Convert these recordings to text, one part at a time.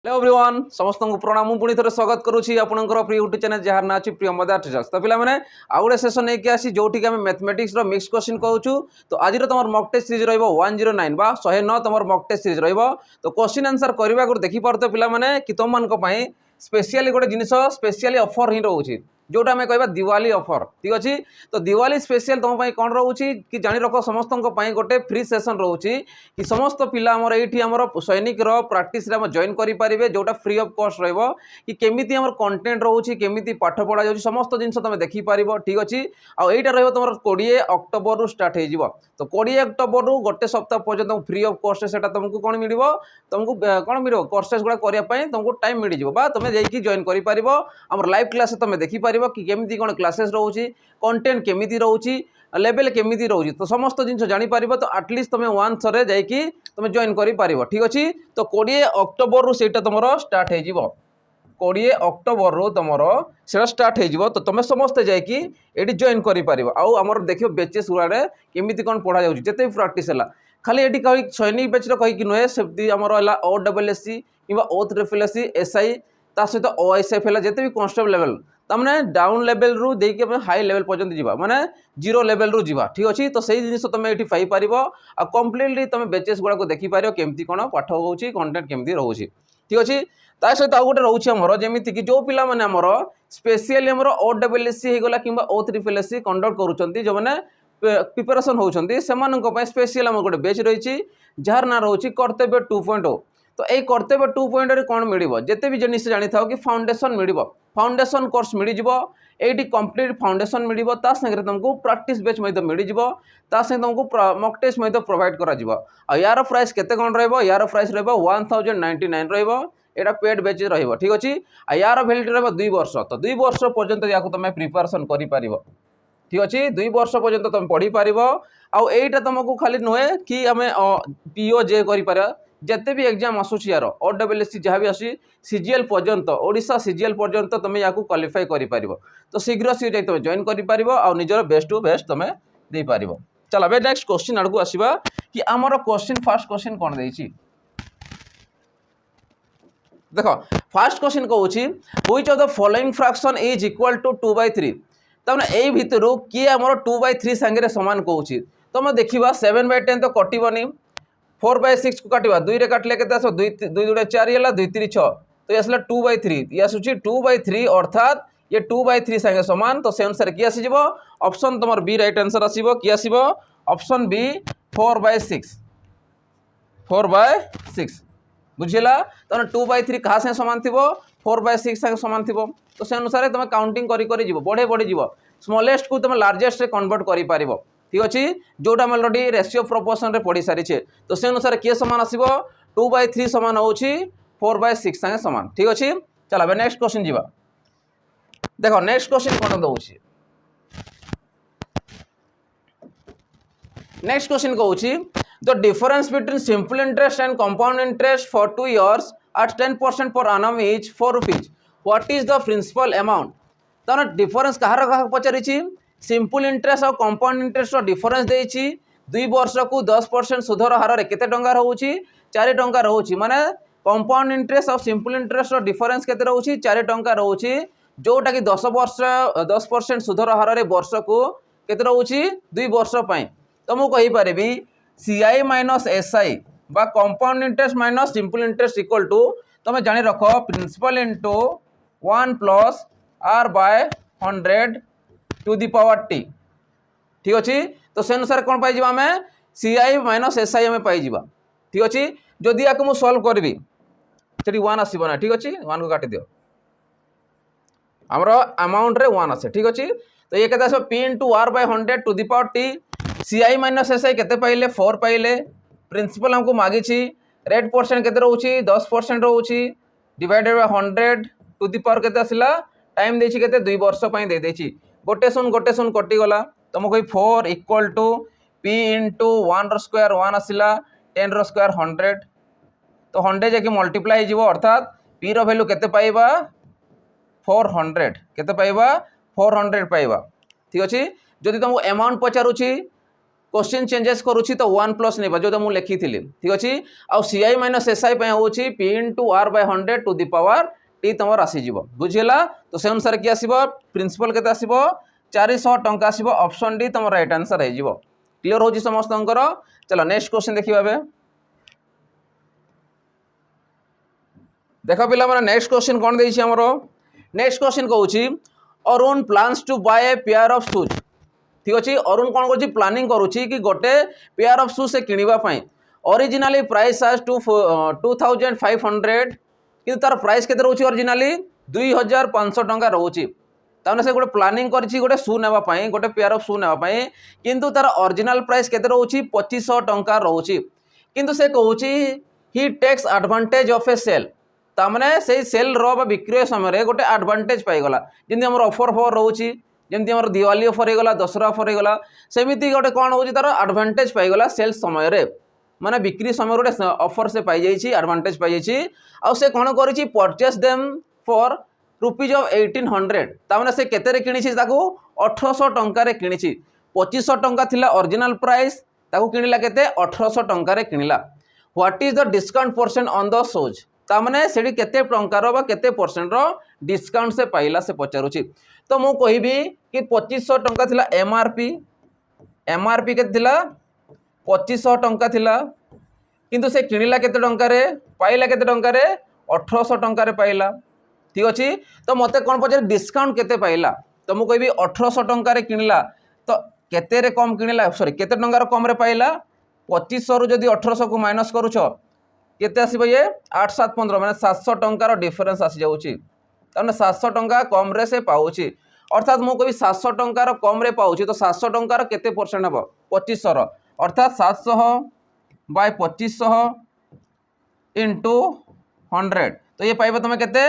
Hello everyone समस्त को प्रणाम मु पुणी थे स्वागत करुँची आपंकर प्रिय यूट्यूब चैनल जार ना अच्छी प्रिय मजा टीचर्स तो पे आउ गए सेसन नहीं आसी जो आम मैथमेटिक्स मिक्स क्वेश्चन कहूँ तो आज तुम मक टेस्ट सीरीज रहा 109 बा 109 तुम मक टेस्ट सीरीज तो क्वेश्चन आंसर करने को देखिपार पे कि तुम मानी स्पेशली गोटे जिन स्पेशली ऑफर ही रोचे जोटा आम कह दिवाली ऑफर ठीक अच्छे तो दिवाली स्पेशल तुम कौन रोचे कि जानी रख समस्त गोटे फ्री सेसन रोचे कि समस्त पिला आमर ये आमर सैनिक प्राक्टिस जॉइन करेंगे जोटा फ्री ऑफ कॉस्ट रही कि केमी आम कंटेंट रोचे केमी पाठ पढ़ा जाऊँगी समस्त जिन तुम देखिपार ठीक अच्छे आईटा रही तुम 20 अक्टोबर स्टार्ट हो तो 20 अक्टोबर रु गोटे सप्ताह पर्यटन फ्री ऑफ कॉस्ट से तुमको कौन मिल तुमको कौन मिल कोर्सेस गुड़ा करने तुमको टाइम मिल जाए तुम जाकि जॉइन कर लाइव क्लास तुम देखिपार कि केमी कौन क्लासेस रोचे कंटेंट केमी रोचे लेवल केमी रोचे तो समस्त जिन जापर तो आटलिस्ट तुम वन थरे जाकि तुम जॉइन कर ठीक अच्छे तो 20 अक्टोबर रु सेटा तुम स्टार्ट हो 20 अक्टोबर रु तुम से स्टार्ट हो तो तुम समस्ते जाकि ये जॉइन कर देख बेचेस गुड़े केमी कौन पढ़ा जाऊँगी जिते भी प्राक्ट है खाली ये कही सैनिक बेचर कहीकि नुहे से आमर है OSSC कि OSSC SI ता सहित OSF है जिते भी कॉन्स्टेबल लेवल तमें डाउन लेवल रु देकी हाई लेवल पर्यंत जावा माने जीरो लेवल रु जावा ठीक अच्छे तो सही जिन तुम ये पाइपर आ कम्प्लीटली तुम बेचेस गुड़ा देखिपार केमती कौन पाठ होची कंटेंट केमती रोचे ठीक अच्छे ता सहित आउ गोटे रोचे आमर जमीक जो पिला माने आमर स्पेशली आमर OSSC होगला कि OSSC कंडक्ट करुँच जो मैंने प्रिपेरेसन होती स्पेशल आम गोटे बेच रही जार ना रोचे कर्तव्य 2.0 तो यही कर्तव्य 2.0 कौन मिल जिते भी जिन जानी था कि फाउंडेशन मिल फाउंडेशन कोर्स मिल ये कंप्लीट फाउंडेशन मिल सागर तुमको प्राक्टिस बेच मिल तुमको मक टेस्ट प्रोवाइड कर यार प्राइस केते कौन यार प्राइस 1099 रहा पेड बेच रही ठीक अच्छे यार भैलिटी रहा 2 वर्ष तो 2 वर्ष पर्यंत या तुम प्रिपेरेसन कर ठीक अच्छे 2 वर्ष पर्यंत तुम पढ़ी पार आईटा तुमको खाली नुहे कि आम PO जे कर जिते भी एग्जाम आसूसी यार OSSC जहाँ भी आसी CGL पर्यंत ओडिशा CGL पर्यंत तुम या क्वालिफाई कर तो शीघ्र सी तुम जॉइन कर निजर बेस्ट टू बेस्ट तुम दे पार चल अब नेक्स्ट क्वेश्चन आड़ को आसवा कि आमर क्वेश्चन फर्स्ट क्वेश्चन कौन देख फर्स्ट क्वेश्चन कहूँ which of the following fraction is equal to 2/3 तमें यही भितर किए आमर 2/3 सांगे सामान कहूँ तुम देखा 7/10 तो कटनी 4/6 को काटा 2 रे काटिले के 2 2 4 है 2 3 6 तो ये आसला 2/3 ये आसूची 2/3 अर्थात ये 2/3 सांगे सामान तो से अनुसार किए आसीज ऑप्शन तुम बी राइट आंसर आसो कि आसो ऑप्शन बी 4/6 बुझेगा तुम 2/3 क्या सागे सामान थी 4/6 सागे सामान थी तो से अनुसार तुम काउंटिंग कर बढ़े बढ़ी स्मॉलेस्ट को तुम लार्जेस्ट कन्वर्ट कर ठीक अच्छे जोटा आम अलरेडी रेशियो प्रोपोर्शन रे पढ़ी सारी तो से अनुसार किए सामान आसो 2/3 सामान हो 4/6 सागे सामान ठीक अच्छे चल अब नेक्स्ट क्वेश्चन जी देख नेक्स्ट क्वेश्चन कौन दौर नेक्स्ट क्वेश्चन कहूँ the difference between simple interest and compound interest for 2 years at 10% per annum is 4 rupees what is the principal amount तो डिफरेंस कहाँ पचारि सिंपल इंटरेस्ट और कंपाउंड इंटरेस्ट डिफरेंस देती 2 वर्ष को 10% सुधर हारे केते टंका रोचे 4 टंका रोचे माने कंपाउंड इंटरेस्ट और सिंपल इंटरेस्ट डिफरेंस केते रोचे 4 टंका रोचे जोटा कि 10% सुधर हारे वर्ष को केते रोचे 2 वर्ष तो मुझे कहीपरि CI माइनस SI बा compound interest minus simple interest equal to तुम जानी रख principal into 1 + R/100 to the power T ठीक अच्छे तो से अनुसार कौन पाई आम CI माइनस SI आम पाई ठीक अच्छे जदि या मुझे सल्व करी से 1 आसना ठीक अच्छे 1 को काटी दियो आमर अमाउंट रे 1 आसे ठीक अच्छे तो ये कहते आस P × R/100 to the power T CI minus SI केते पाइले 4 पाइले प्रिंसिपल हमको मागी रेट परसेंट केते रोची 10% रोची divided by 100 to the power केते आसला टाइम देछि केते 2 वर्ष पई दे देछि गोटे शून कटिगला तुम कही 4 इक्वल टू P × 1 ର स्क्वायर 1 आसला 10 ର स्क्वायर 100 तो 100 जाकि मल्टीप्लाई हो अर्थात P रो वैल्यू केते पाइबा 400 केते पाइबा 400 पाइबा ठीक अच्छे जदि तुमको अमाउंट पचारुची क्वेश्चन चेंजेस करूची तो 1 प्लस नेबा जो मु लिखी थी ठीक अच्छे आउ CI माइनस SI पे होची P into R by 100 to the power T तमर आसीजिवो बुझिला तो से अनुसार कि आसीबो प्रिंसिपल केते आसीबो 400 टंका आसीबो ऑप्शन डी तमर राइट आंसर है जीवो क्लियर होची समस्तंकर चलो नेक्स्ट क्वेश्चन देखिबा बे देखो पिला माने नेक्स्ट क्वेश्चन कोन देइछि हमरो नेक्स्ट क्वेश्चन कहूची Arun plans to buy a pair of shoes ठीक अच्छे अरुण कौन कर प्लानिंग करुच्ची कि गोटे पेयर ऑफ शूज से किनिबा पई ओरिजिनली प्राइस आज 2500 कि तार प्राइस केते रहउची ओरिजिनली 2500 टंका रहउची ताने से गोटे प्लानिंग करछि गोटे शू नेबा पई गोटे पेयर ऑफ शू नेबा पई किंतु तार ओरिजिनल प्राइस केते रहउची 2500 टंका रहउची किंतु से कहउची he takes advantage of a sale तामने से सेल रो बा विक्रय समय रे गोटे एडवांटेज पाई गला जेंति हमर ऑफर फॉर रहउची जेमती आम दिवाली ऑफर होगा दशहरा ऑफर होगा सेमती गोटे कौन हो तार एडवांटेज पाईगला सेल्स समय रे माने बिक्री समय गोटे ऑफर से पाई जाइए एडवांटेज पाई जाइए आउ से कौन करी purchase them for rupees of 1800 तामने से केते किणी 1800 टंकार किणी 2500 टंका थिला ओरिजिनल प्राइस ताकू किणिला केते 1800 टंकार किणिला what is the discount percent on the shoes तामने सेठी केते टंकार बा केते परसेंट रो डिस्काउंट से पाइला से पचारुची तो मु कहबी कि 2500 टंका थिला एमआरपी के थिला 2500 टंका थिला किंतु से किणिला केते टंका रे पाइला केते टंका रे 1800 टंका रे पाइला ठीक अछि तो मते कोन पचे डिस्काउंट केते पाइला तो मु कहबी 1800 टंका रे किणिला तो केते रे कम किणिला सॉरी केते टंका रे कम रे पाइला 2500 रु जदी 1800 को माइनस करूछो केते आसीबो ये 8 7 15 माने 700 टंका रो डिफरेंस आसी जाउची ताने 700 टंका कम रे से पाउची अर्थात मु कभी 700 टंकार कम रे पाउची तो 700 टंकार केते परसेंट हम 2500 अर्थात 700 बाय 2500 इंटू 100 तो ये पाइबा तुम केते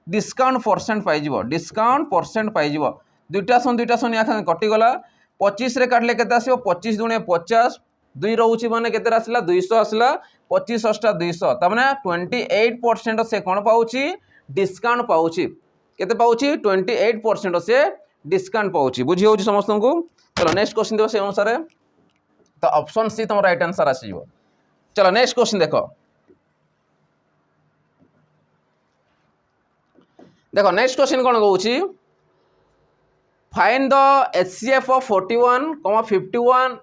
डिस्काउंट परसेंट पाइजिवो डिस्काउंट परसेंट पाइजिवो दुईटा सन या कटि गला 25 रे काटले केते आसीबो 25 दुणे 50 दुई रहउची माने केते आसला 200 आसला 25 अष्टा 200 त माने 28% से कोन पाउची डिस्काउंट पाउची केते पाउची 28% से डिस्काउंट पाउची बुझी होची समस्त को चलो नेक्स्ट क्वेश्चन देखो से अनुसार तो ऑप्शन सी तुम राइट आंसर आसीबो चलो नेक्स्ट क्वेश्चन देखो देखो नेक्स्ट क्वेश्चन कोन कहउची फाइंड द HCF ऑफ 41, 51,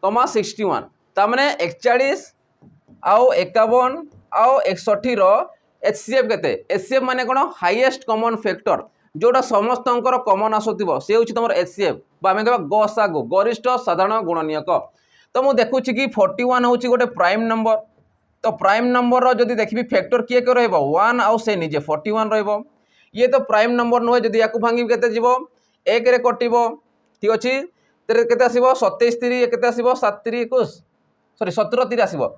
61 ता माने 41 आउ 51 आउ 61 रो HCF केते HCF माने कोन हाईएस्ट कॉमन फैक्टर जोटा समस्तंकर कॉमन आसुथिबो से होची तमर HCF बा हमें कहबा गसागु गरिष्ठ साधारण गुणनीयक तो मु देखुची कि 41 होची गोटे प्राइम नंबर तो प्राइम नंबर रो जदी देखबी फैक्टर किए के रहबो 1 आउ से निजे 41 रहबो ये तो प्राइम नंबर नुहे जदी याकू भांगी केते जीवो 1 रे कटिबो ठीक अछि तेरे केते आसीबो 27 3 केते आसीबो 7 3 21 सॉरी 17 3 आसीबो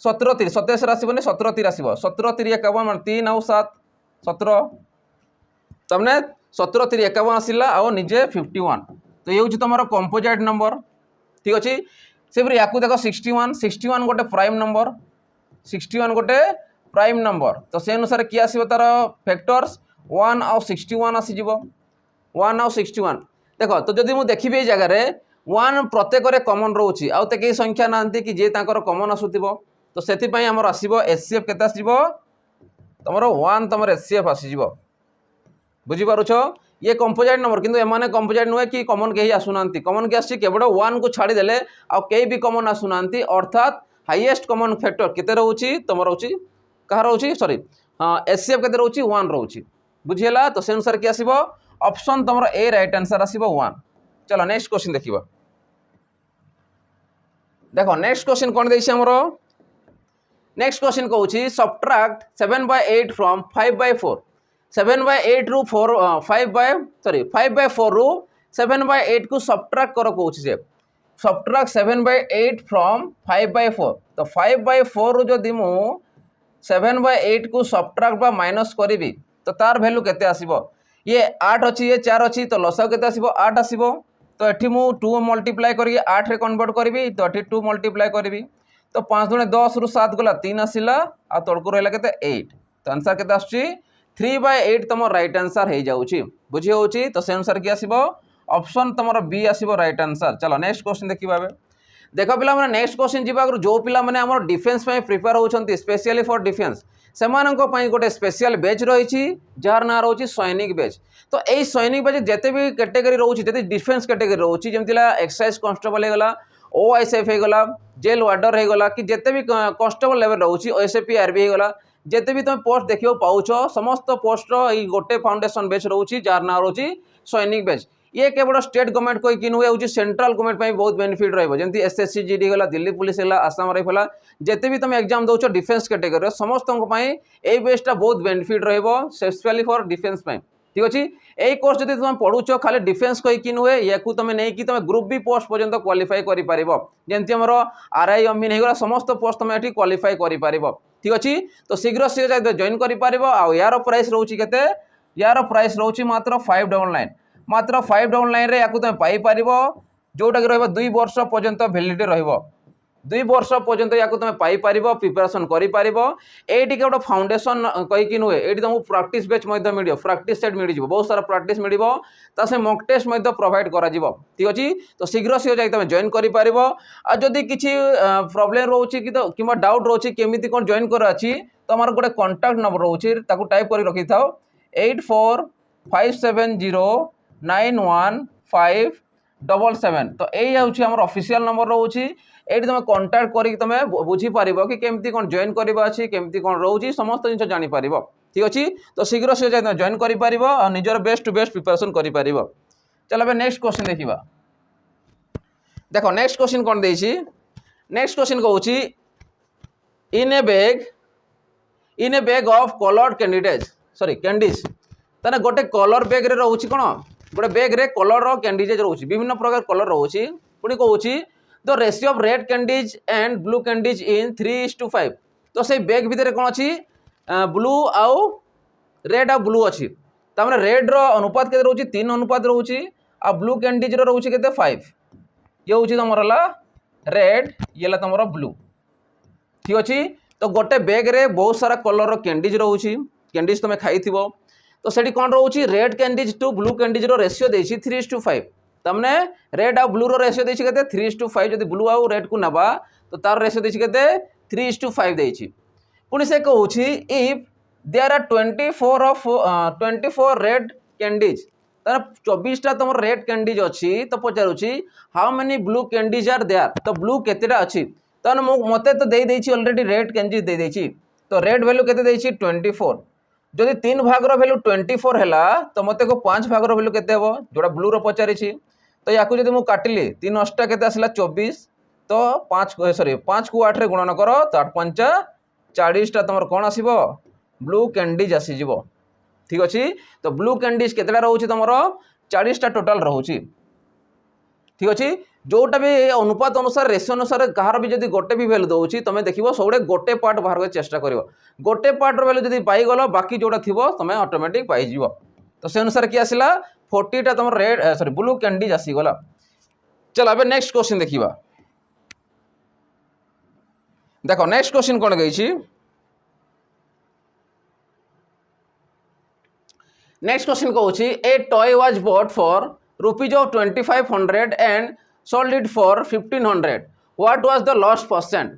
17 3 27 आसीबो ने 17 3 आसीबो 17 3 51 मान 3 आउ 7 17 तमने 17 3 51 आसीला आ निजे 51 तो ये होची तमरो कंपोजिट नंबर ठीक अछि सेबरी याकू देखो 61 गोटे प्राइम नंबर 61 गोटे प्राइम नंबर तो से अनुसार कि आसीबो तार फैक्टर्स 1 आउ 61 आसी जीवो 1 आउ 61 देखो तो जदि मु देखिबे ए जगह रे 1 प्रत्येक रे कॉमन रहउची आउ ते के संख्या नांती कि जे ताकर कॉमन आसुतिबो तो सेति पई हमर आसीबो HCF केता आसीबो तमरो 1 तमर HCF आसी जीवो बुझी पारुछो ये कंपोजिट नंबर किंतु एमाने कंपोजिट नुहे कि कॉमन केही आसुनांती कॉमन के आसी केवल 1 को छाड़ी देले आ केही भी कॉमन आसुनांती अर्थात हाईएस्ट कॉमन फैक्टर केते रहउची तमर रहउची कहा रहउची सॉरी HCF केते रहउची 1 रहउची बुझियला तो से अनुसार कि आसीबो ऑप्शन तमरो ए राइट आंसर आसीबो 1 चलो नेक्स्ट क्वेश्चन देखिबो देखो नेक्स्ट क्वेश्चन कोन देइछि हमरो नेक्स्ट क्वेश्चन कहउची सबट्रैक्ट 7/8 फ्रॉम 5/4 7/8 रु 5/4 रु 7/8 को सबट्रैक्ट करो कहउची से सबट्रैक्ट 7/8 फ्रॉम 5/4 तो 5/4 रु जदि मु 7/8 को सबट्रैक्ट बा माइनस करिवि तो तार वैल्यू केते आसीबो ये 8 अछि ये 4 अछि तो लसाव केते आसीबो 8 आसीबो तो एठी मु 2 मल्टीप्लाई करी 8 रे कन्वर्ट करबी तो एठी 2 मल्टीप्लाई करबी तो 5 दुणे 10 रु 7 गला 3 आसीला आ तड़को रहला केते 8 तो आंसर केते आछी 3/8 तमर राइट आंसर हे जाउची बुझी होउची तो से आंसर कि आसीबो ऑप्शन तमर बी आसीबो राइट आंसर चलो नेक्स्ट क्वेश्चन देखिबा बे देख पिला माने नेक्स्ट क्वेश्चन जीवा जो पिला माने हमर डिफेंस में प्रिपेयर होउछंती स्पेशली फॉर डिफेंस सेमानंको पई गोटे स्पेशल बैच रही जार ना रोची सैनिक बैच। तो यही सैनिक बैच जिते भी कैटेगरी रोची जति डिफेंस कैटेगरी रोची जेमतिला एक्साइज कांस्टेबल हेगला ओआईएसएफ हेगला जेल वार्डर हेगला कि जिते भी कांस्टेबल लेवल रोची ओएसएपी आरबी हेगला जिते भी तुम पोस्ट देखियो पाउछ समस्त पोस्ट रो गोटे फाउंडेशन बैच रोची जार ना रोची सैनिक बैच। ये केवल स्टेट गवर्नमेंट को कि नुहे हूँ सेंट्रल गवर्नमेंट में बहुत बेनिफिट रही एसएससी जीडी गला दिल्ली पुलिस है आसाम राइफल जिते भी तुम एग्जाम दौच डिफेंस कैटेगरी समस्त ये बेसटा बहुत बेनिफिट स्पेशली फॉर डिफेंस में ठीक अच्छे। यही कोर्स जब तुम पढ़ुच खाली डिफेंस कहीकि नुहे या तुम नहीं तुम ग्रुप बी पोस्ट पर्यंत क्वालिफाई करमती आरआई अमीन होगा समस्त पोस्ट तुम ये क्वालिफाई कर ठीक अच्छे। तो शीघ्र शीघ्र जॉइन कर यार प्राइस रोचे के यार प्राइस रोचे मात्र 599 मात्र 599 या तुम पाइपर जोटा कि रही 2 वर्ष पर्यंत भैलिडिटी रही 2 वर्ष पर्यंत या तुम पाइपर प्रिपेरेसन कर गोटे फाउंडेशन कहीकि नुहे ये तुमको प्राक्टिस बैच मिल प्राक्टिस सेट मिल बहुत सारा प्राक्टिस मिल मक टेस्ट प्रोवाइड कर ठीक अच्छे। तो शीघ्र शीघ्र तुम जॉइन करी किसी प्रोब्लेम रोचे कि डाउट रोचे केमी कौन जॉइन कर अच्छी तो हमारे गोटे कॉन्टाक्ट नंबर रोचे टाइप कर रखी था 8457091577। तो यही हूँ आम ऑफिशियल नंबर रोचे ये तुम कंटाक्ट कर तुम बुझीपार कि केमती कौन जॉइन करवा अच्छी केमती कौन रोचे समस्त जिन जापर ठीक अच्छे। तो शीघ्र शीघ्र तुम जॉइन कर निजर बेस्ट टू बेस्ट प्रिपेरेसन कर। चलो नेक्स्ट क्वेश्चन देखा देख नेक्स्ट क्वेश्चन कौन देछि नेक्स्ट क्वेश्चन कहूँ in a bag of coloured candies ताने गोटे कलर बैग रे रोचे कौन गोटे बैग रे कलर कैंडीज रोचे विभिन्न प्रकार कलर रोचे पुणी कहूँ the ratio of red candies and blue candies in 3:5। तो से बैग भितर कौन अच्छी ब्लू आउ रेड आ ब्लू अच्छी तमें रेड रो अनुपात के रोचे 3 अनुपात रोचे आ ब्लू कैंडीज रो रोचे के 5 ये हूँ तुम रेड ये तुम ब्लू ठीक अच्छे। तो गोटे बैग रे बहुत सारा कलर कैंडीज रोचे कैंडीज तुम खाई तो सेठी कौन रोचे red candies to blue candies रो रेशियो देछि 3:5 तमने रेड आ ब्लू रो रेशियो देछि केते 3:5 जदि ब्लू आउ रेड को नबा तो तार रेशियो देछि केते 3:5 देछि। पुणी से कहूछि if there are 24 red candies तार 24टा तुम रेड कैंडीज अच्छी तो पचारुछि how many blue candies are there तो ब्लू केतेटा अच्छी तो मते तो दे देछि ऑलरेडी रेड कैंडीज दे देछि तो रेड वैल्यू केते देछि 24 जदि 3 भाग वैल्यू 24 है तो मत को 5 भाग वैल्यू केते हेबो जोड़ा ब्लू रो पचारि तो या जब मुझे काटिली 3 अष्टा केते आसला 24 तो 5 को 8 रे गुणन कर तो 8 पंचा 40टा तुम कौन आसो ब्लू कैंडीज आसीज ठीक अच्छे। तो ब्लू कैंडीज केतेटा रोचे तुम 40टा टोटाल रोचे ठीक अच्छे। जोटा भी अनुपात अनुसार रेशियो अनुसार कहार भी जब गोटे भी वैल्यू दूसरी तुम देखो सब गोटे पार्ट बाहर कर चेष्टा कर गोटे पार्ट वैल्यू जब पाईगल बाकी जोटा थी तुम ऑटोमेटिक पाइज तो से अनुसार किए आसला 40टा तुम रेड ब्लू कैंडीज आसीगला। चल अब नेक्स्ट क्वेश्चन देखा देख नेक्स्ट क्वेश्चन कौन गई नेक्स्ट क्वेश्चन कहूँ a toy was bought for rupees of 2500 and sold it for 1500 what was the loss percent.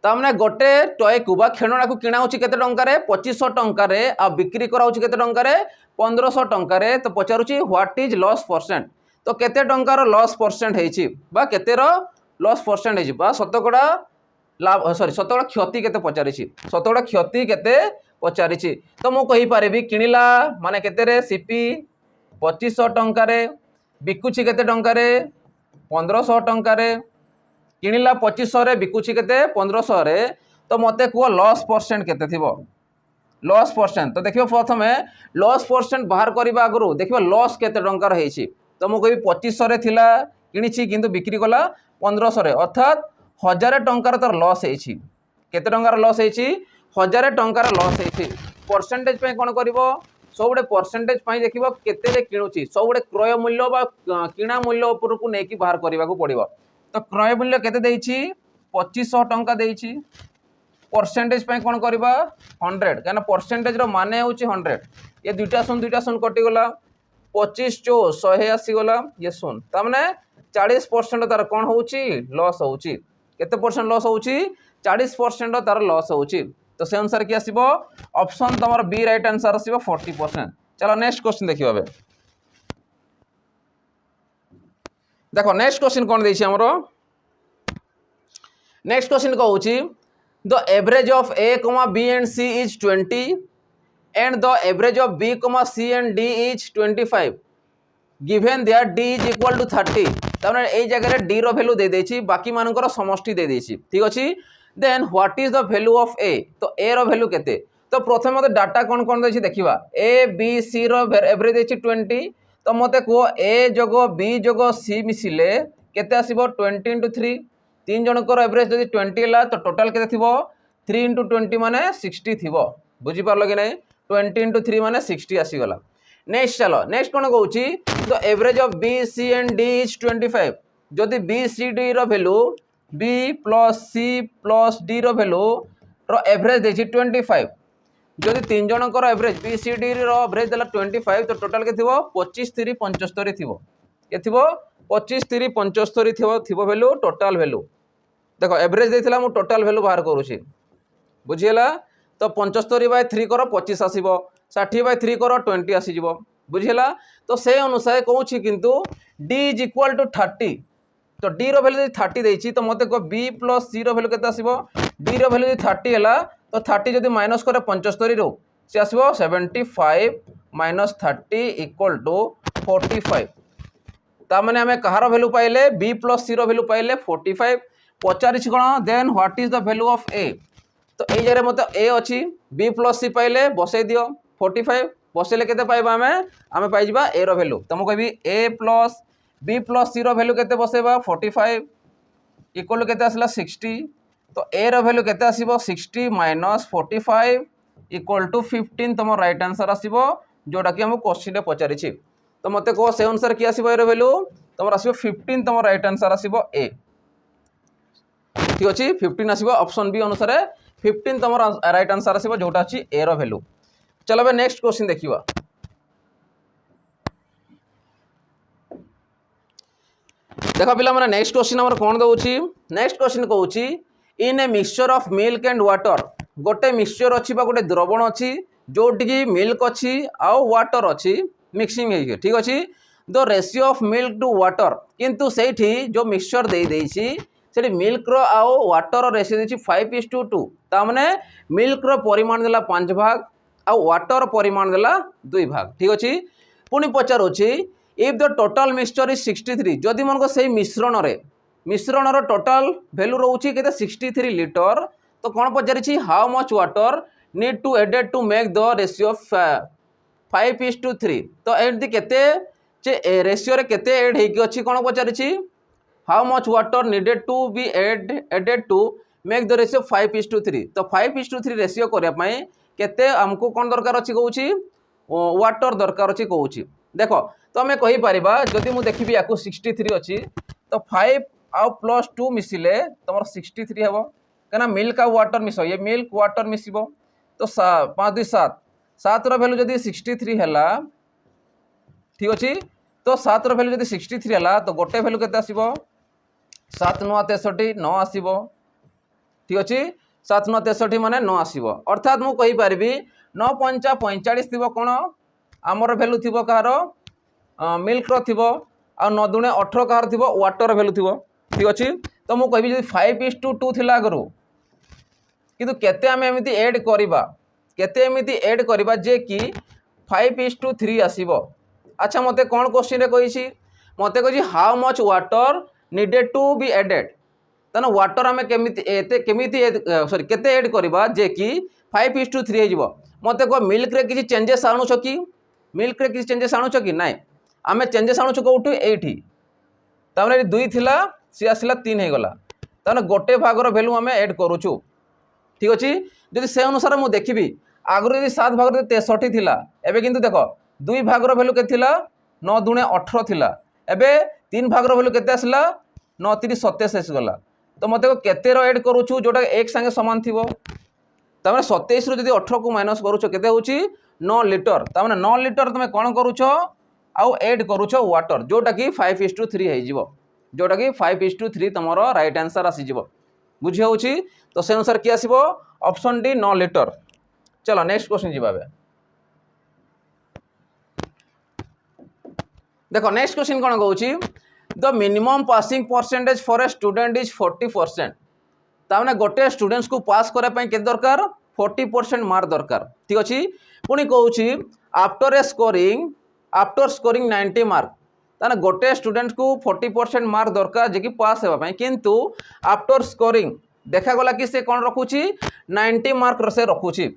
तमने गोटे टॉय को खेलना को किणा होची केते टंका रे 2500 टंका रे आ बिक्री करा होची केते टंका रे 1500 टंका रे तो पचारुची व्हाट इज लॉस परसेंट तो केते टंकार लॉस परसेंट हेची बा केते रो लॉस परसेंट हेची बा शतकड़ा लाभ शतकड़ा क्षति केते पचारिची शतकड़ा क्षति केते पचारिची तो मु कहि पारेबी किनिला माने केते रे सीपी 2500 टंका रे बिकुची केते टंका रे 1500 टंका रे किनिला 2500 रे बिकुची केते 1500 रे तो मते को लॉस परसेंट केते थिबो लॉस परसेंट तो देखियो प्रथमे लॉस परसेंट बाहर करबा आगु देखियो लॉस केते टंका रे हेची तो मु कहि 2500 रे थिला किनिची किंतु बिक्री कला 1500 रे अर्थात 1000 टंकार तर लॉस हेची केते टंकार लॉस हेची 1000 टंकार लॉस हेची परसेंटेज पे कोन करबो सब गोटे परसेंटेज देखो केते किणुची सब गोटे क्रय मूल्य बा किणा मूल्य ऊपर को लेकिन बाहर करने को पड़ो तो क्रय मूल्य केते देइछि 2500 टंका देइछि परसेंटेज पे कोन करबा 100 कहना परसेंटेज रो माने होछि 100 ये दुईटा सुन कटिगला 25 चो 100 आसीगला ये सुन तामने 40% तार कौन होउची लॉस होउची केते परसेंट लॉस होउची 40% तार लॉस होउची तो से अनुसार की आसीबो ऑप्शन तमर बी राइट आंसर आसीबो 40%। चलो नेक्स्ट क्वेश्चन देखिबा बे देखो नेक्स्ट क्वेश्चन कौन देछि हमरो नेक्स्ट क्वेश्चन कहउची the average of a, b and c is 20 and the average of b, c and d is 25 given there d is equal to 30 ताने ए जगह d रो वैल्यू दे देछि बाकी मानकर समष्टि दे देछि ठीक अछि then what is the value of a तो a रो वैल्यू केते तो प्रथम मते डाटा कोन कोन देछि देखिबा a b c रो एवरेज देछि 20 तो मते को a जोगो b जोगो c मिसिले केते आसीबो 20 into 3 तीन जनकर एवरेज जदि 20 हला तो टोटल केते थिबो 3 into 20 माने 60 थिबो बुझि पारलो कि नै 20 into 3 माने 60 आसी गला नेक्स्ट चलो नेक्स्ट कोन कहउची the average of b c and d is 25 जदि b c d रो value b plus c plus d रो वैल्यू रो एवरेज देछि 25 जदि तीन जनकर एवरेज b c d रो एवरेज देला 25 तो टोटल के थिबो 25 3 75 थिबो के थिबो 25 3 75 थिबो थिबो वैल्यू टोटल वैल्यू देखो एवरेज देथिला मु टोटल वैल्यू बाहर करूची बुझियला तो 75/3 करो 25 आसीबो 60/3 करो 20 आसी जिवो बुझियला तो से अनुसार कहूची किंतु d इज इक्वल टू 30 तो d रो वैल्यू 30 देछि तो मते को b plus c रो वैल्यू केते आसीबो d रो वैल्यू 30 हला तो 30 जदि माइनस करे 75 रो से आसीबो 75 - 30 इक्वल टू 45 ता माने हमें कहार वैल्यू पाइले b plus c रो वैल्यू पाइले 45 पचारिछ कोन then what is the value of a तो ए जरे मते a अछि b plus c पाइले बसै दियो 45 बसेले केते पाइबा हमें पाइ जिबा a रो वैल्यू त मु कहबी a plus b plus c रो वैल्यू केते बसेबा 45 इक्वल टू केते आसला 60 तो a रो वैल्यू केते आसीबो 60 - 45 इक्वल टू 15 तम राइट आंसर आसीबो जोटा कि हम क्वेश्चन रे पचारिछि तो मते को से अनुसार की आसीबो a रो वैल्यू तमर आसीबो 15 तम राइट आंसर आसीबो a ठीक अछि 15 आसीबो ऑप्शन बी अनुसार 15 तमर राइट आंसर आसीबो जोटा अछि a रो वैल्यू चलो बे नेक्स्ट क्वेश्चन देखिबा देखो पिला माने नेक्स्ट क्वेश्चन हमर कोन दउछि नेक्स्ट क्वेश्चन कहउछि in a mixture of milk and water गोटे मिक्सचर अछि बा गोटे द्रवण अछि जोटी की मिल्क अछि आ वाटर अछि मिक्सिंग हे ठीक अछि the ratio of milk to water किंतु सेठी जो मिक्सचर दे देछि सेठी मिल्क रो आ वाटर रेशियो देछि 5:2 ता माने मिल्क रो परिमाण देला 5 भाग आ वाटर परिमाण देला 2 भाग ठीक अछि पुनी पचार अछि if the total mixture is 63 जदि मन को सही मिश्रण रो टोटल वैल्यू रहउछि केते 63 लीटर तो कोन पचारिछि how much water need to added to make the ratio 5:3 तो एंड केते जे रेशियो रे केते ऐड हेकि अछि कोन पचारिछि how much water needed to be added to make the ratio 5:3 तो 5:3 रेशियो करिया पई केते हमको कोन दरकार अछि कहउछि वाटर दरकार अछि कहउछि देखो तो हमें कहि परिबा जदि मु देखिबि याकू 63 अछि तो 5 आ प्लस 2 मिसिले तमर 63 हेबो कना मिल्क आ वाटर मिसो ये मिल्क वाटर मिसिबो तो 5 2 7 7 रो वैल्यू जदि 63 हला ठीक अछि तो 7 रो वैल्यू जदि 63 हला तो गोटे वैल्यू केते आसीबो 7 9 63 9 आसीबो ठीक अछि 7 9 63 माने 9 आसीबो अर्थात मु कहि परबी 9 5 45 थिबो कोन हमर वैल्यू थिबो कहारो मिल्क रो थिबो आ 9 दुणे 18 कहार थिबो वाटर वैल्यू थिबो ठीक अछि तो मु कहबी जदि 5:2 थिला करू किंतु केते हम एमिति ऐड करिबा केते एमिति ऐड करिबा जे कि 5:3 आसीबो अच्छा मते कोन क्वेश्चन रे कहिछि मते कहि how much water needed to be added तने वाटर हमें केमिति सॉरी केते ऐड करिबा जे कि 5:3 हे जिवो मते को मिल्क रे किछि चेंजेस आनु छ कि मिल्क रे किछि चेंजेस आनु छ कि नाही आमे चेंजेस आनु छ कोठु एठी तामने 2 थिला सी आसिला 3 हे गला ताने गोटे भाग रो वैल्यू हमें ऐड करूछु ठीक अछि जदि से अनुसार मु देखिबी आगु यदि 7 भाग रे 63 थिला एबे किंतु देखो 2 भाग रो वैल्यू के थिला 9 दुणे 18 थिला एबे 3 भाग रो वैल्यू केते आसला 9 3 27 गला तो मते को केते रो ऐड करूछु जोटा एक संगे समान थिबो तामने 27 रो जदि 18 को माइनस करूछु केते होची 9 लीटर तामने 9 लीटर तमे कोन करूछो आउ ऐड करूछो वाटर जोटा कि 5:3 हे जिवो जोटा कि 5:3 तुम राइट आंसर आसीज बुझी हो। तो से अनुसार किए आसो ऑप्शन डी 9 लिटर। चलो नेक्स्ट क्वेश्चन जी। देखो नेक्स्ट क्वेश्चन कौन कौन the minimum passing percentage for a student is 40%। ताने गोटे स्टूडेंट्स को पास करने के दरकार 40% मार्क दरकार। ठीक अच्छे पुणी कौन आफ्टर स्कोरिंग 90 मार्क ताने गोटे स्टूडेंट को 40% मार्क दरकार जे कि पास होगा किंतु आफ्टर स्कोरिंग देखागला कि से कौन रखुची 90 मार्क से रखुची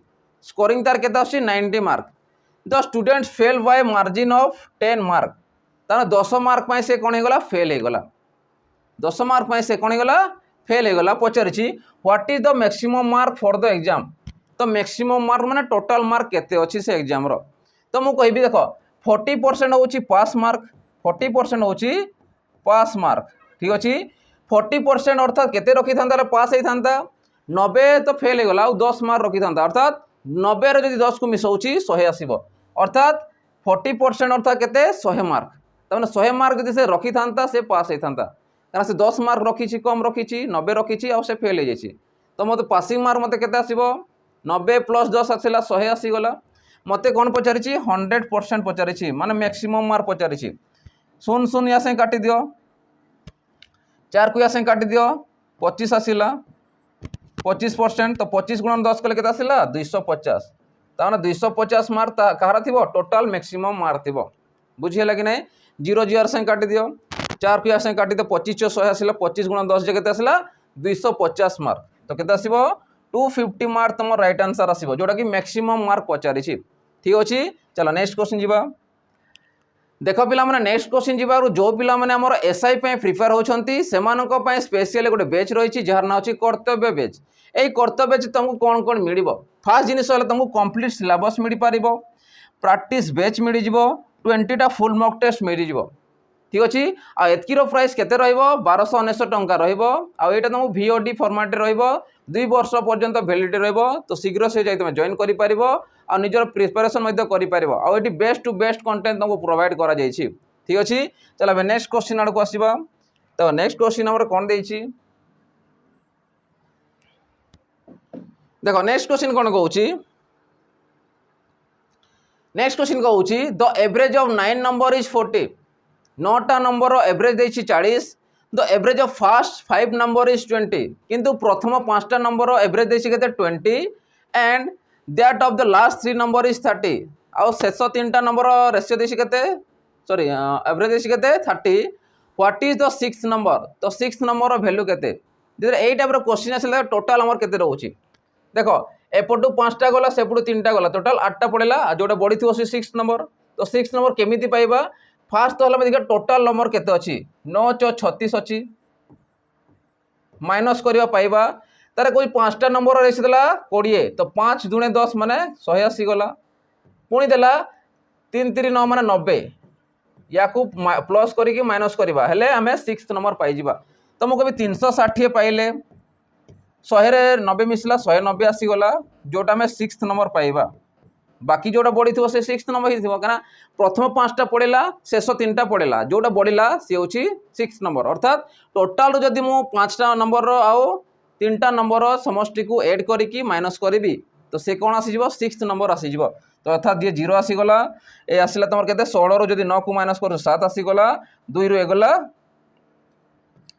स्कोरिंग तार के 90 mark the student fail bye margin of 10 mark ताने 10 मार्क से कौन होगा फेल होगा 10 मार्क से कौन होगा फेल होगा। पचारि what is the maximum mark for the exam. तो मैक्सिमम मार्क माने टोटल मार्क केते अच्छी से एग्जाम रो। तो मुझे कहबी देख 40% होची पास मार्क 40% होची पास मार्क। ठीक अच्छे 40% अर्थात केते रखी था पास होता 90 तो फेल होगा और 10 मार्क रखी था अर्थात 90 रे जदि 10 को मिसाऊची 100 आसीबो अर्थात 40% अर्थात केते 100 मार्क। तमाने 100 मार्क जदि से रखी था से पास होता कारण से 10 मार्क रखी कम रखी 90 रखी और से फेल हो जाए। तो मत पासिंग मार्क मत केते आसीबो 90 + 10 आसला 100 आसीगला। मत कौन पचारि 100% पचारि माने मैक्सिमम मार्क पचारि 0 या से काटी दियो 4 को या से काटी दियो 25 आसला 25% तो 25 × 10 कले केते आसला 250 ताने 250 मार्क कहार थी टोटाल मैक्सिमम मार्क थी बुझीगला कि नहीं। 0 0 से काटी दियो 4 को या से काटी दियो 25 100 आसला 25 × 10 केते आसला 250 मार्क तो केते आसीबो 250 मार्क तुम राइट आंसर आसीबो जोटा कि मैक्सिमम मार्क पचारि। ठीक अच्छे चलो नेक्स्ट क्वेश्चन जीवा। देख पिला माने नेक्स्ट क्वेश्चन जीवा जो पिला माने हमर एसआई पे प्रिपेयर होछंती सेमानक पे स्पेशल गोटे बैच रही जार ना अछि कर्तव्य बैच। एई कर्तव्य बैच तुमको कौन कौन मिलिबो फास्ट जिनिस होला तुमको कंप्लीट सिलेबस मिल पारिबो प्रैक्टिस बैच मिल जिवो 20टा फुल मॉक टेस्ट मिल जिवो। ठीक अच्छे आतकीर प्राइस केते रहिबो 1299 टंका रहिबो आ एटा तुमको VOD फॉर्मेट रहिबो 2 वर्ष पर्यंत वैलिडिटी रहिबो। तो शीघ्र से जाई तुम जॉइन करि पारिबो आ निजर प्रिपरेशन मध्ये करि पारिबो आ एटी बेस्ट टू बेस्ट कंटेंट तुमको प्रोवाइड करा जायछि। ठीक अच्छे चल अब नेक्स्ट क्वेश्चन आड़ को आसीबा। तो नेक्स्ट क्वेश्चन हमर कोन देछि देखो नेक्स्ट क्वेश्चन कोन कहउछि नेक्स्ट क्वेश्चन कहउछि the average of 9 number is 40 9टा नंबर एवरेज देछि 40 the average of first 5 number is 20 किंतु प्रथम 5टा नंबर एवरेज देछि केते 20 and that of the last 3 number is 30 आउ शेष 3टा नंबर रेशियो देछि केते सॉरी एवरेज देछि केते 30 what is the 6th number. तो 6th नंबर वैल्यू केते जे एई टाइप रो क्वेश्चन आसला टोटल नंबर केते रहउछि देखो एपटू 5टा गला सेपटू 3टा गला टोटल 8टा पड़ेला जोटा बढ़ी थो 6th नंबर। तो 6th नंबर केमिति पाइबा फास्ट तो हला देखा टोटल नंबर केते अछि 9 + 36 अछि माइनस करिवा पाइबा तारे कोई 5टा नंबर रेसी देला 20 तो 5 × 10 माने 180 गला पुणी देला 3 3 9 माने 90 या को प्लस करिके माइनस करिवा हेले हमें 6th नंबर पाइ जिबा। तो मो कभी 360 पाइले 100 रे 90 मिसला 190 आसी गला जोटा हमें 6th नंबर पाइबा बाकी जोटा बढ़ी थो से 6th नंबर ही थो कारण प्रथम 5टा पड़ेला शेष 3टा पड़ेला जोटा बढ़िला सी होची 6th नंबर अर्थात टोटाल जदि मु 5टा नंबर आउ 3टा नंबर समष्टि को ऐड करिकी माइनस करिवि तो से कौन आसी जिवो 6th नंबर आसी जिवो। तो अर्थात ये 0 आसी गला ए आसिला तमर केते 16 रो जदि 9 को माइनस कर 7 आसी गला 2 रो एगला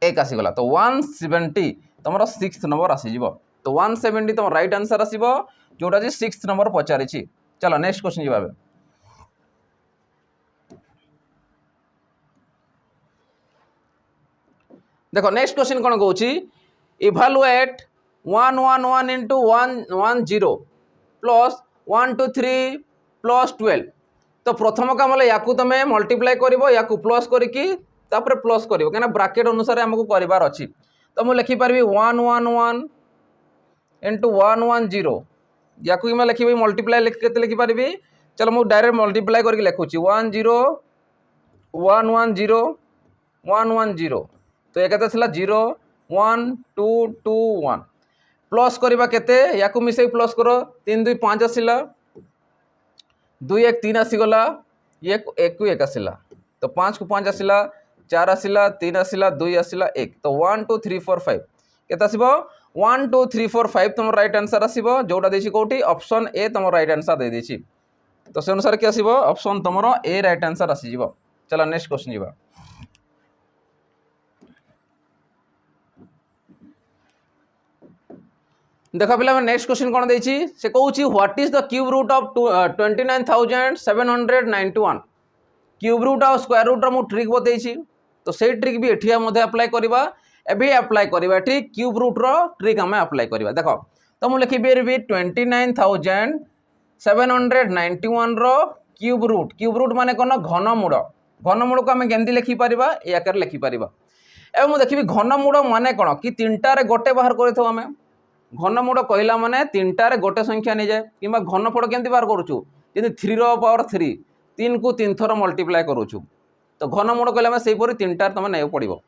1 आसी गला तो 170 तमर 6th नंबर आसी जिवो। तो 170 तमर राइट आंसर आसीबो जोटा जे 6th नंबर पचारिछि। चलो नेक्स्ट क्वेश्चन जी बाबे देखो नेक्स्ट क्वेश्चन कौन कहूँ इभालुएट 111 into 110 प्लस 123 प्लस 12। तो प्रथम काम या तुम मल्टीप्लाई कर या प्लस करके प्लस कर क्या ब्राकेट अनुसार आमको करार अच्छी। तो मुझे लिखिपारि 111 into 110 या मैं लिखी मल्टीप्लाई के लिखिपारि चलो मुझे डायरेक्ट मल्टीप्लाई करके लिखुची 10 110 110 तो एक 0 1 2 2 1 प्लस करवा केते या मिसे प्लस करो 3 2 5 आसला 2 1 3 आसीगला 1 1 1 आसला तो 5 को 5 आसला 4 आसिला 3 आसिला 2 आसिला 1 तो 1 2 3 4 5 केते आसीबो 1 2 3 4 5 तुम राइट आंसर आसीबो जोटा देछि कोठी ऑप्शन ए तुम राइट आंसर दे देछि तो से अनुसार के आसीबो ऑप्शन तुमरो ए राइट आंसर आसी जिवो। चलो नेक्स्ट क्वेश्चन जिबा देखो पिला मैं नेक्स्ट क्वेश्चन कोन देछि से कहूछि what is the cube root of 29791 cube root और स्क्वायर रूट रो मु ट्रिक बतैछि तो से ट्रिक भी एठिया मध्ये अप्लाई करबा एबे अप्लाई करबा ठीक क्यूब रूट रो ट्रिक हमें अप्लाई करबा देखो तो मु लिखि बेरबी 29791 रो क्यूब रूट माने कोन घनमूल को हमें केंदी लिखि परिबा ए आकार लिखि परिबा एबे मु देखिबी घनमूल माने कोन कि तीनटा रे गोटे बाहर करथो हमें घनमूल कहला माने तीनटा रे गोटे संख्या नि जाय किबा घनफल केंदी बाहर करूछु जदि 3 रो पावर 3 3 को 3 थर मल्टीप्लाई करूछु तो घनमूल कहला माने सेही परि तीनटा तमे नै पड़िबो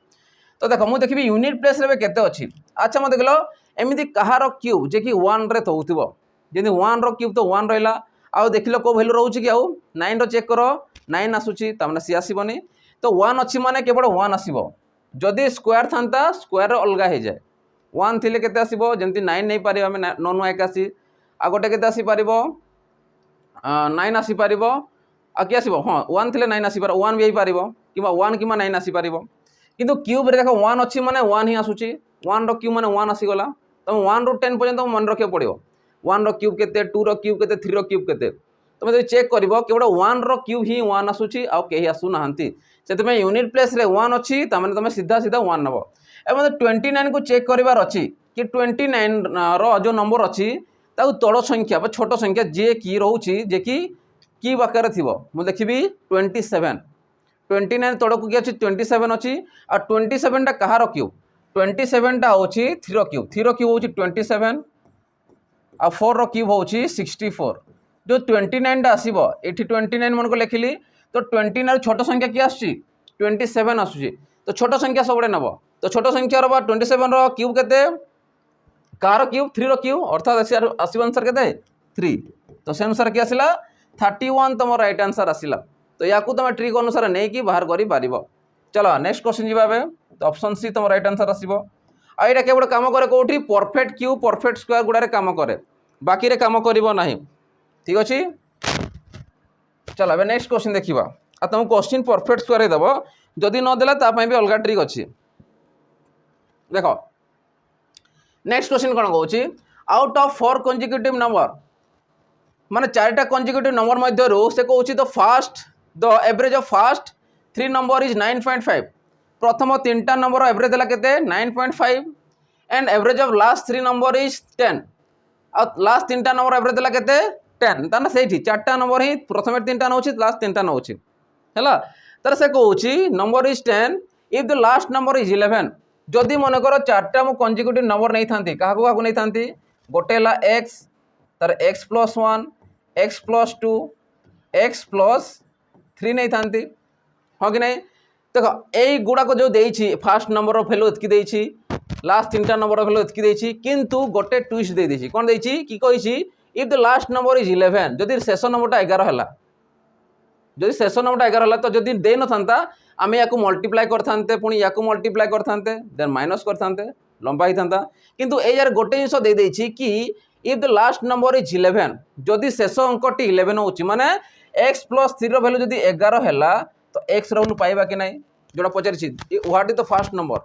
तो देखो मु देखिबी यूनिट प्लेस रे केते अछि अच्छा म देखलो एमिति कहार क्यूब जे कि 1 रे थौथिबो जदि 1 रो क्यूब तो 1 रहला आ देखिलो को वैल्यू रहउछि कि आउ 9 रो चेक करो 9 आसुछि त माने सी आसीबोनी तो 1 अछि माने केवल 1 आसीबो जदि स्क्वायर थांता स्क्वायर अलगा हे जाय 1 थिले केते आसीबो जेंति 9 नै पारिबो हम नॉन वाइक आसी आ गोटे केते आसी पारिबो 9 आसी पारिबो आ कि आसीबो हां 1 थिले 9 आसी पार 1 भी पारिबो किबा 1 किबा 9 आसी पारिबो किंतु क्यूब रे देखो 1 अछि माने 1 ही आसुची 1 रो क्यूब माने 1 आसी गला तो 1 रो 10 पर्यंत मन रखे पड़िबो 1 रो क्यूब केते 2 रो क्यूब केते 3 रो क्यूब केते तुम जदि चेक करबो केवल 1 रो क्यूब ही 1 आसुची आ केही आसु नाहंती सेते में यूनिट प्लेस रे 1 अछि त माने तुम सीधा सीधा 1 नबो एबे 29 को चेक करिवार अछि कि 29 रो जो नंबर अछि ताउ तळ संख्या बा छोट संख्या जे की रहउची जे की बाकार थिबो मु देखिबी 29 तळ को की अछि 27 अछि आ 27 टा कहार क्यूब 27 टा होछि 3 रो क्यूब होछि 27 आ 4 रो क्यूब होछि 64 जो 29 टा आसीबो एठी 29 मन को लिखिली तो 29 छोट संख्या की आछि 27 आसुची तो छोट संख्या सबडे नबो तो छोट संख्या रो 27 रो क्यूब केते कार क्यूब 3 रो क्यूब अर्थात आसीबो आंसर केते 3 तो से अनुसार के आसिला 31 तम राइट आंसर आसिला तो याकू तुम ट्रिक अनुसार नै कि बाहर करि पारिबो। चलो नेक्स्ट क्वेश्चन जिबाबे तो ऑप्शन सी तम राइट आंसर आसीबो आ एटा केवल काम करे कोठी परफेक्ट क्यूब परफेक्ट स्क्वायर गुडा रे काम करे बाकी रे काम करिवो नाही ठीक अछि। चलो अब नेक्स्ट क्वेश्चन देखिबा आ तुम क्वेश्चन परफेक्ट स्क्वायर देबो जदि न देला ता पई भी अलगा ट्रिक अछि देखो नेक्स्ट क्वेश्चन कोन कहउची आउट ऑफ 4 कंसेक्यूटिव नंबर माने चारटा कंसेक्यूटिव नंबर मध्य रो से कहउची the average of first 3 number is 9.5 प्रथम तीनटा नंबर एवरेज देला केते 9.5 and average of last 3 number is 10 आ लास्ट तीनटा नंबर एवरेज देला केते 10 ताना सेठी चारटा नंबर ही प्रथम तीनटा नउची लास्ट तीनटा नउची हैला तर से कहउची number is 10 if the last number is 11 जदि मन करो चारटा मु कंसेक्यूटिव नंबर नै थांती काहाको नै थांती गोटे ला x तर x + 1 x + 2 x + 3 नै थांती हो कि नै देखो एई गुडा को जो देइछि फर्स्ट नंबर रो वैल्यू एतकी देइछि लास्ट तीनटा नंबर रो वैल्यू एतकी देइछि किंतु गोटे ट्विस्ट दे देइछि कोन देइछि की कहिछि if the last number is 11 जदि शेष नंबरटा 11 हला जदि शेष नंबरटा 11 हला तो जदि दे न थांता आमे याकू मल्टीप्लाई करथानते पुनी याकू मल्टीप्लाई करथानते देन माइनस करथानते लंबा ही थांता किंतु ए यार गोटे जिंस दे देइछि कि if the last number is 11 जदि शेष अंकटी 11 होछि माने x + 3 रो वैल्यू जदि 11 हला तो x रो वैल्यू पाइबा कि नै जोडा पचारछि what is the first number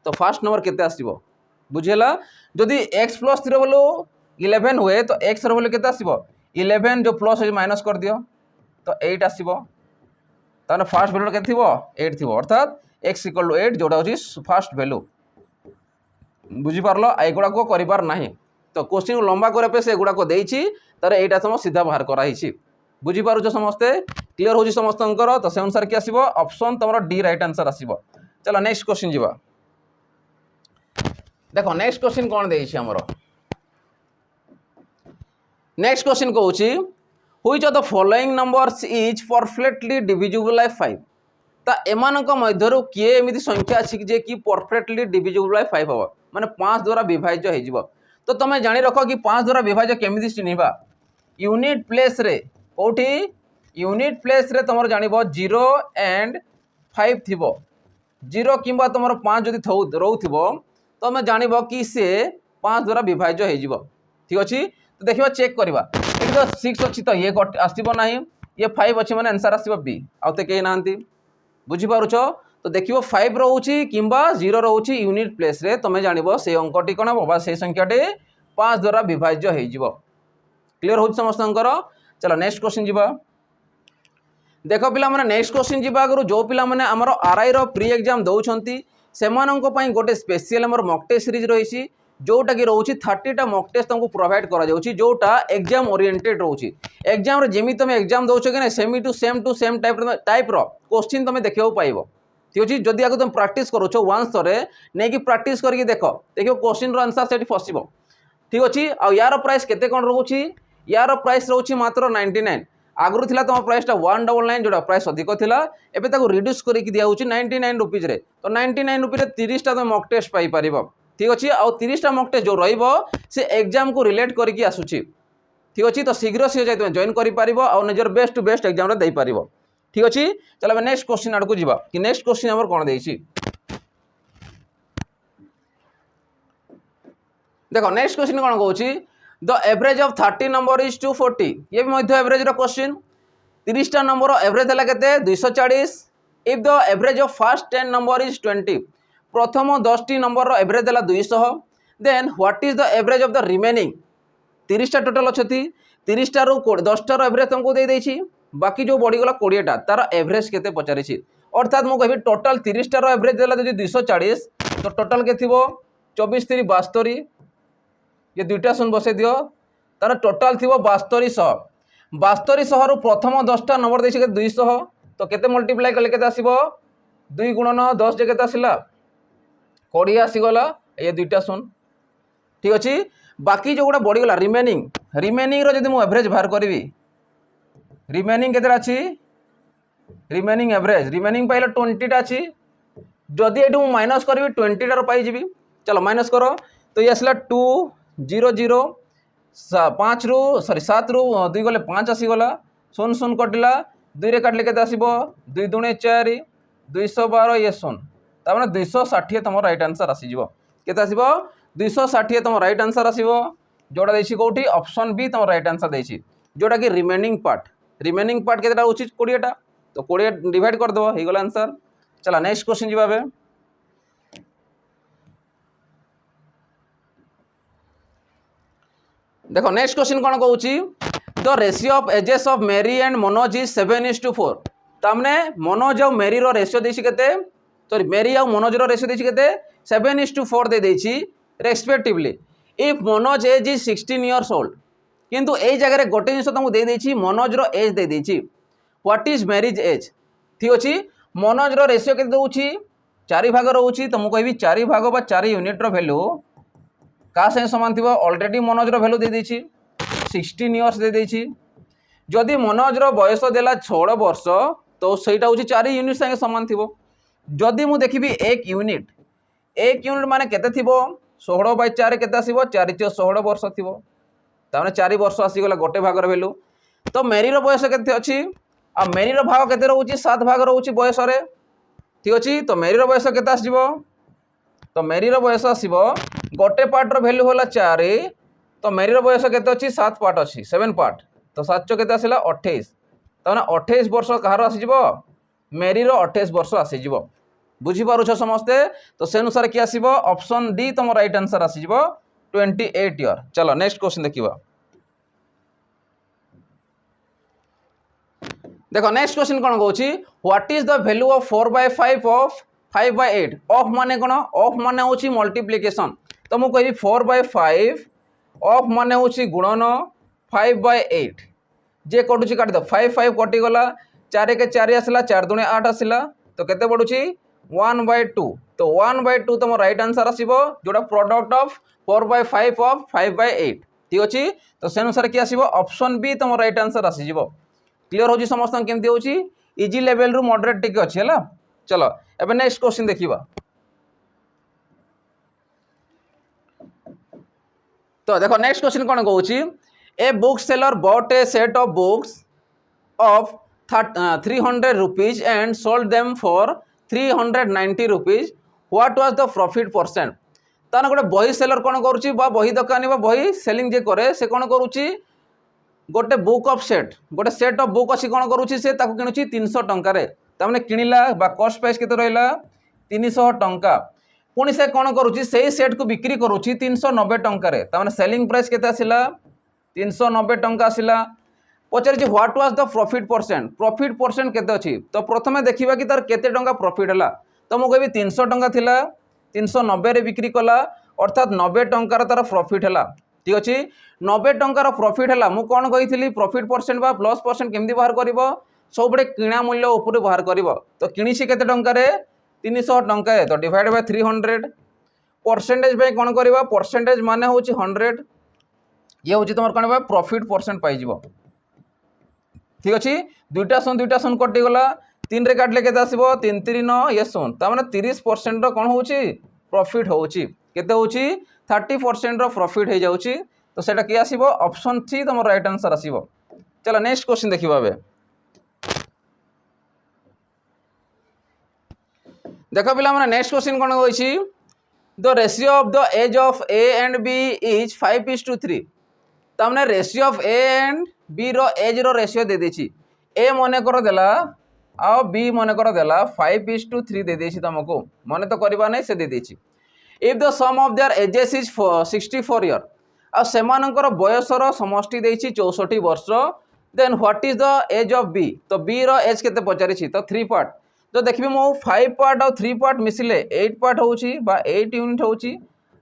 तो फर्स्ट नंबर केते आसीबो बुझियला जदि x + 3 रो वैल्यू 11 हुए तो x रो वैल्यू केते आसीबो 11 जो प्लस है माइनस कर दियो तो 8 आसीबो ताने फर्स्ट वैल्यू केते थिबो 8 थिबो अर्थात x = 8 जोडा होछि फर्स्ट वैल्यू बुझी पारलो आ एगुडा को करिबार नाही तो क्वेश्चन लंबा करे पे से एगुडा को देइछि तारे एटा सम सीधा बाहर करा हिछि बुझी पारुछ समस्ते क्लियर होछि समस्तंकर तो से अनुसार के आसीबो ऑप्शन तमरो डी राइट आंसर आसीबो। चलो नेक्स्ट क्वेश्चन जिबा देखो नेक्स्ट क्वेश्चन कोन देइछि हमरो नेक्स्ट क्वेश्चन कहउछि which of the following numbers is perfectly divisible by 5 ता एमानक मध्यरु किए एमिति संख्या अछि जे कि परफेक्टली डिविजिबल बाय 5 हो माने 5 द्वारा विभाज्य हे जिवो तो तमे जानि रखो कि 5 द्वारा विभाज्य केमिति चिन्हिबा यूनिट प्लेस रे कोठी यूनिट प्लेस रे तमर जानिबो 0 एंड 5 थिबो जीरो किंबा तुम 5 जदि रोथो तो आम जानव कि सी 5 द्वारा विभाज्य हो ठीक अच्छे। तो देखा चेक करवा ये तो 6 अच्छी तो ये आसब ना ये 5 अच्छे मैंने आंसर आसो बी आते कहीं ना बुझीपार। तो देखो 5 रोचे कि 0 रोचे यूनिट प्लेस रे तुम जानव से अंकटी कौन हम से संख्याटी 5 द्वारा विभाज्य हो क्लीयर हो समस्त। चलो नेक्स्ट क्वेश्चन जीवा देख पिला माने नेक्स्ट क्वेश्चन जीवा आगु जो पिला माने हमर आरआई रो प्री एग्जाम दउछंती सेमानंको पई गोटे स्पेशल हमर मॉक टेस्ट सीरीज रहिछि जोटा कि रोची 30 टा मॉक टेस्ट तुमको प्रोवाइड करा जाउछि जोटा एग्जाम ओरिएंटेड रोची एग्जाम रे जेमी तुम एग्जाम दउछ कि नै सेमी टू सेम टाइप रो क्वेश्चन तुम देखियो पाइबो ठीक अछि। जदि आगु तुम प्रैक्टिस करूछ वंस रे नै कि प्रैक्टिस करके देखो क्वेश्चन रो आंसर सेठी फसिबो ठीक अछि। आ यार प्राइस केते कोन रहउछि यार प्राइस रहउछि मात्र 99 आगु थिला तुम प्राइस 199 जोड़ा प्राइस अधिक थिला एबे ताको रिड्यूस करके दिया होछि 99 रुपीज रे तो 99 रुपीज रे 30 टा तुम मॉक टेस्ट पाई परिबो ठीक अछि। आ 30 टा मॉक टेस्ट जो रहिबो से एग्जाम को रिलेट करके आसुछि ठीक अछि। तो शीघ्र से जाय तुम जॉइन करि परिबो आ निजर बेस्ट टू बेस्ट एग्जाम रे देई परिबो ठीक अछि। चलो नेक्स्ट क्वेश्चन आड़ को जीवा कि नेक्स्ट क्वेश्चन हमर कोन देछि देखो नेक्स्ट क्वेश्चन कोन कहउछि the average of 30 number is 240 ये भी मध्य एवरेज रो क्वेश्चन 30 टा नंबर एवरेज है केते 240 if the average of first 10 number is 20 प्रथम 10 टी नंबर रो एवरेज है 200 then what is the average of the remaining 30 टा टोटल अछती 30 टा रो 10 टा रो एवरेज तुमको दे देछि बाकी जो बढ़ी गला 20 टा तार एवरेज केते पचारिछि अर्थात मु कहबी टोटल 30 टा रो एवरेज देला जदि 240 तो टोटल के थिबो 24 3 72 ये दुईटा शून्य बसई दियो तार टोटाल थी 7200 रु प्रथम 10टा नंबर देखिए 200 तो केते मल्टीप्लाई कले केते आसीबो 2 गुणन 10 जे केते आसिला 20 आसीगला ये दुईटा शून्य ठीक अच्छे। बाकी जो गोटा बढ़ीगला रिमेनिंग रो जदि मु एवरेज बाहर करी रिमेनिंग केते अछि रिमेनिंग एवरेज रिमेनिंग पाइला 20 टा अछि जदि एटू मु माइनस करबी 20 टा रो पाई जिबी चलो माइनस करो तो ये आसला 2 0 0 5 रु सॉरी 7 रु 2 गले 5 आसीगला 0 0 कटिला 2 रे काटले केते आसीबो 2 दुणे 4 212 ये 0 ता माने 260 तुम राइट आंसर आसी जिवो केते आसीबो 260 तुम राइट आंसर आसीबो जोड़ा देछि कोठी ऑप्शन बी तुम राइट आंसर देछि जोड़ा कि रिमेनिंग पार्ट केतेटा उचित 20 टा तो 20 डिवाइड कर दबो हे गला आंसर। चला नेक्स्ट क्वेश्चन जिबाबे देखो नेक्स्ट क्वेश्चन कौन कहूँ the ratio of ages of Mary and Manoj इज 7:4 तामने मनोज और मेरी रो रेशियो देछि केते सॉरी मेरी और मनोज रो रेशियो देछि केते 7:4 दे देछि respectively if Manoj age is 16 years old किंतु ए जगह रे गोटे जिंस तुमको दे देछि मनोज रो एज दे देछि व्हाट इज मैरिज एज ठीक अछि। मनोज रो रेशियो केते दउछि 4 भाग रहउछि तो मु कहबी 4 भाग बा 4 यूनिट रो वैल्यू का संगे समान थी ऑलरेडी मनोज रो वैल्यू दे देछि 16 इयर्स दे देछि जदि मनोज रो बयस देला 16 वर्ष तो सेटा होछि 4 यूनिट संगे समान थी जदि मु देखिबी 1 यूनिट माने केते थिबो 16/4 केते आसीबो 4 × 16 वर्ष थिबो ताने 4 वर्ष आसी गला गोटे भाग रो वैल्यू तो मेरी रो बयस केते अछि आ मेरी रो भाग केते रहउछि 7 भाग रहउछि बयस रे ठीक अछि। तो मेरी रो बयस केते आसीबो तो मेरी रो बयस आसीबो गोटे पार्ट रो वैल्यू होला 4 तो मेरी रो बयस केते अछि 7 पार्ट अछि 7 पार्ट तो 7 केते आसिला 28 ताने 28 वर्ष कहार आसी जिवो मेरी रो 28 वर्ष आसी जिवो बुझी पारुछ समस्ते तो से अनुसार की आसीबो ऑप्शन डी तुम राइट आंसर आसी जिवो 28 ईयर। चलो नेक्स्ट क्वेश्चन देखिबा देखो नेक्स्ट क्वेश्चन कोन कहूची what is the value of 4/5 of 5/8 of माने कोन ऑफ माने होची मल्टीप्लिकेशन तो मु कहबी 4/5 ऑफ माने होची गुणन 5/8 जे कटुची काट दो 5 कटि गला 4 के 4 आसला 4 दुणे 8 आसला तो केते पडुची 1/2 तो 1/2 तुम राइट आंसर आसीबो जोडा प्रोडक्ट ऑफ 4/5 ऑफ 5/8 ठीक अछि। तो से अनुसार की आसीबो ऑप्शन बी तुम राइट आंसर आसी जिवो क्लियर होची समस्त केमती होची इजी लेवल रु मॉडरेट टिक अछि हला। चलो एबे नेक्स्ट क्वेश्चन देखिबा तो देखो नेक्स्ट क्वेश्चन कौन कहूँ a book seller bot A set of books of 300 rupees and sold them for 390 rupees what was the profit percent ताने गोटे बही सेलर कौन करुच्ची बही दुकानी बही सेलिंग जे करे से कौन करुच्ची गोटे बुक ऑफ सेट गोटे सेट ऑफ बुक अच्छी कौन करुच्ची से ताको किणुची 300 टंकार ताने किणिला बा कॉस्ट प्राइस केते रहिला 300 टंका पुणी से कौन करुच्ची से सेट को बिक्री करुच्ची 390 टंकार ताने सेलिंग प्राइस केते आसिला 390 टंका आसिला पचारि what was the profit percent केते अछि तो प्रथमे देखिबा कि तार केते टंका प्रॉफिट हला तो मु कहबी 300 टंका थिला 390 रे बिक्री कला अर्थात 90 टंकार तार प्रॉफिट हला ठीक अछि 90 टंकार प्रॉफिट हला मु कोन कहिथिली प्रॉफिट परसेंट बा प्लस परसेंट केमदी बाहर करिवो सब बडे किणा मूल्य ऊपर बाहर करिवो तो किणीसी केते टंका रे 300 टंका तो डिवाइड बाय 300 परसेंटेज पे कोन करिवो परसेंटेज माने होची 100 ये होची तमर कोन बा प्रॉफिट परसेंट पाई जिवो ठीक अछि दुईटा सुन कटि गला 3 रे काटले केते आसीबो 3 3 9 ये सुन ता माने 30% रो कोन होची प्रॉफिट होची केते होची 30% रो प्रॉफिट हे जाउची तो सेटा की आसीबो ऑप्शन सी तमर राइट आंसर आसीबो चलो नेक्स्ट क्वेश्चन देखिबा बे देखो पिला माने नेक्स्ट क्वेश्चन कोन होईची the ratio of the age of A and B is 5:3 तामने ratio of A and B रो एज रो रेशियो दे देची ए मने कर देला आ बी मने कर देला 5:3 दे देची तुमको मने तो करबा नै से दे देची if the sum of their ages is 64 year आ सेमानकर बयसर समष्टि देची 64 वर्ष then what is the age of B तो बी रो एज केते पचारिछि तो 3 पार्ट तो देखबी मो 5 पार्ट और 3 पार्ट मिसिले 8 पार्ट होउची बा 8 यूनिट होउची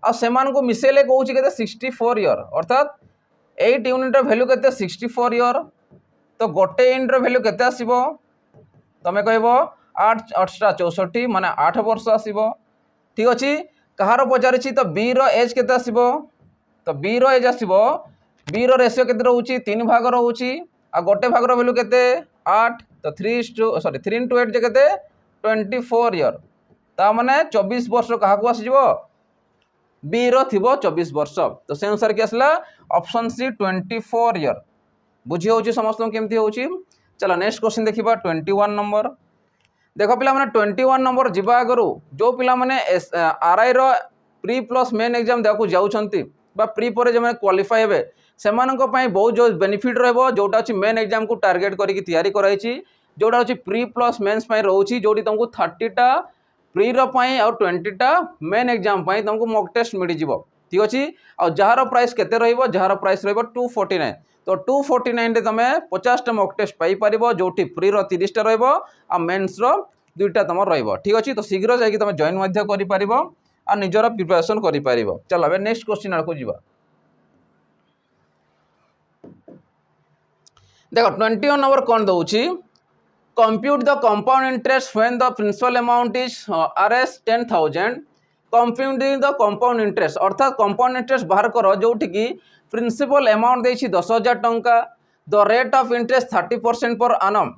आ सेमान को मिसेले कहउची केते 64 ईयर अर्थात 8 यूनिट वैल्यू केते 64 ईयर तो गोटे यूनिट वैल्यू केते आसीबो तमे कहबो 8 8 64 माने 8 वर्ष आसीबो ठीक अछि कहारो पचारिछि तो बी रो एज केते आसीबो तो बी रो एज आसीबो बी रो रेशियो केते रहउची 3 भाग रहउची आ गोटे भाग रो वैल्यू केते 8 तो 3 into 8 जे केते 24 ईयर ता माने 24 वर्ष कहा को आसीबो बी रो थिबो 24 वर्ष तो से अनुसार के आसला ऑप्शन सी 24 ईयर बुझी होची समस्त केमती होची चलो नेक्स्ट क्वेश्चन देखिबा 21 नंबर देखो पिला माने 21 नंबर जिबा आगरु जो पिला माने आरआई रो प्री प्लस मेन एग्जाम देको जाउछंती बा प्री परे जे माने क्वालिफाई हेबे सेमाननको पई बहुत जो बेनिफिट रहबो जोटा अछि मेन एग्जाम को टारगेट करी की तैयारी कराइछि जोटा अछि प्री प्लस मेंस पई रहउछि जोटी तुमको 30 टा प्री रो पई और 20 टा मेन एग्जाम पई तुमको मॉक टेस्ट मिलि जिवो ठीक अछि और जहार प्राइस केते रहइबो जहार प्राइस रहइबो 249 तो 249 रे तमे 50 टा मॉक टेस्ट पाई परिबो जोटी प्री रो 30 टा रहइबो आ मेंस रो 2 टा तमर रहइबो ठीक अछि तो शीघ्र जाय कि तमे जॉइन मध्य करि परिबो आ निजरा प्रिपरेशन करि परिबो चलो बे नेक्स्ट क्वेश्चन आको जिबा देखो 21 नंबर कोन दउछि compute the compound interest when the principal amount is RS 10000 computing the compound interest अर्थात कंपाउंड इंटरेस्ट बाहर करो जोठी की प्रिंसिपल अमाउंट देछि 10000 टंका the rate of interest 30% per annum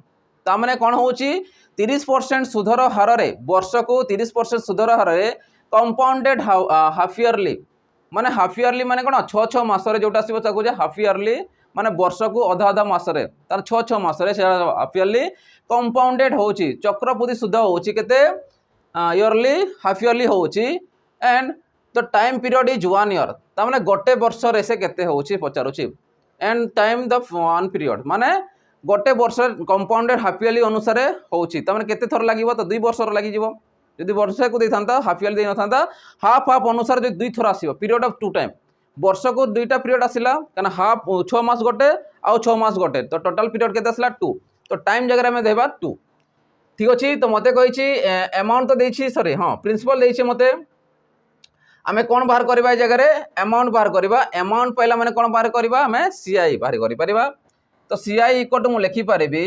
ता माने कोन होची 30% सुधर हार रे वर्ष को 30% सुधर हार रे कंपाउंडेड हाफ ईयरली माने हाफ ईयरली माने कोन 6 मास रे जोटा आसीबो ताको जे हाफ ईयरली माने वर्ष को अधा अधा मास रे तार 6 मास रे हाफ ईयरली कंपाउंडेड होची चक्रपुदी सुध होची केते ईयरली हाफ ईयरली होची and the time period is 1 year ता माने गोटे वर्ष रे से केते होची पचारुची एंड टाइम द 1 पीरियड माने गोटे वर्ष कंपाउंडेड हाफ ईयरली अनुसार होची ता माने केते थर लागिवो तो 2 वर्ष लागि जिवो यदि वर्ष को देई थांता हाफ ईयरली देई नथांता हाफ हाफ अनुसार जो 2 थर आसीबो पीरियड ऑफ 2 टाइम वर्ष को 2टा पीरियड आसिला कना हाफ 6 मास गोटे आ 6 मास गोटे तो टोटल पीरियड केते आसिला 2 तो टाइम जगह में देबा 2 ठीक अछि तो मते कहिछि अमाउंट तो देछि सॉरी हां प्रिंसिपल देछि मते आमे कोन बाहर करबा ए जगह रे अमाउंट बाहर करबा अमाउंट पहला माने कोन बाहर करबा आमे सीआई बाहर करि परिबा तो सीआई इक्वल टू मु लिखि परिबी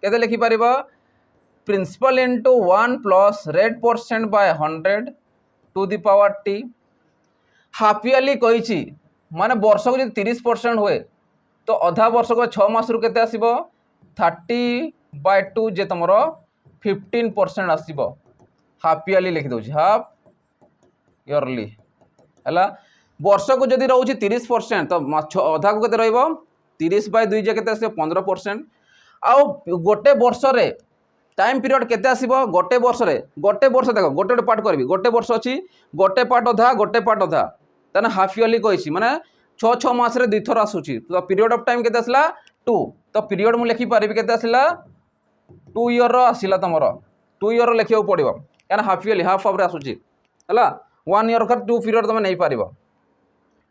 केते लिखि परिबा principal into 1 plus rate percent by 100 to the power T half yearly कहिछि माने वर्ष को जे 30% होए तो आधा वर्ष को 6 मास रु केते आसीबो 30/2 जे तमरो 15% आसीबो हाफ ईयरली लिखि दोछि हाफ ईयरली हला वर्ष को जदि रहउछि 30% तो आधा को केते रहइबो 30/2 जे केते आसीबो 15% आ गोटे वर्ष रे टाइम पीरियड केते आसीबो गोटे वर्ष रे गोटे वर्ष देखो गोटे गोटे पार्ट करबी गोटे वर्ष अछि गोटे पार्ट अधा तने हाफ इयरली कहिछि माने 6 मास रे 2 थर आसुची तो पीरियड ऑफ टाइम केते आसला 2 तो पीरियड मु लिखि पारिबी केते आसला 2 इयर रो आसिला तमरो 2 इयर रो लिखियो पड़िबो काना हाफ इयरली हाफ ऑफ रे आसुची हला 1 इयर का 2 पीरियड तमे नै पारिबो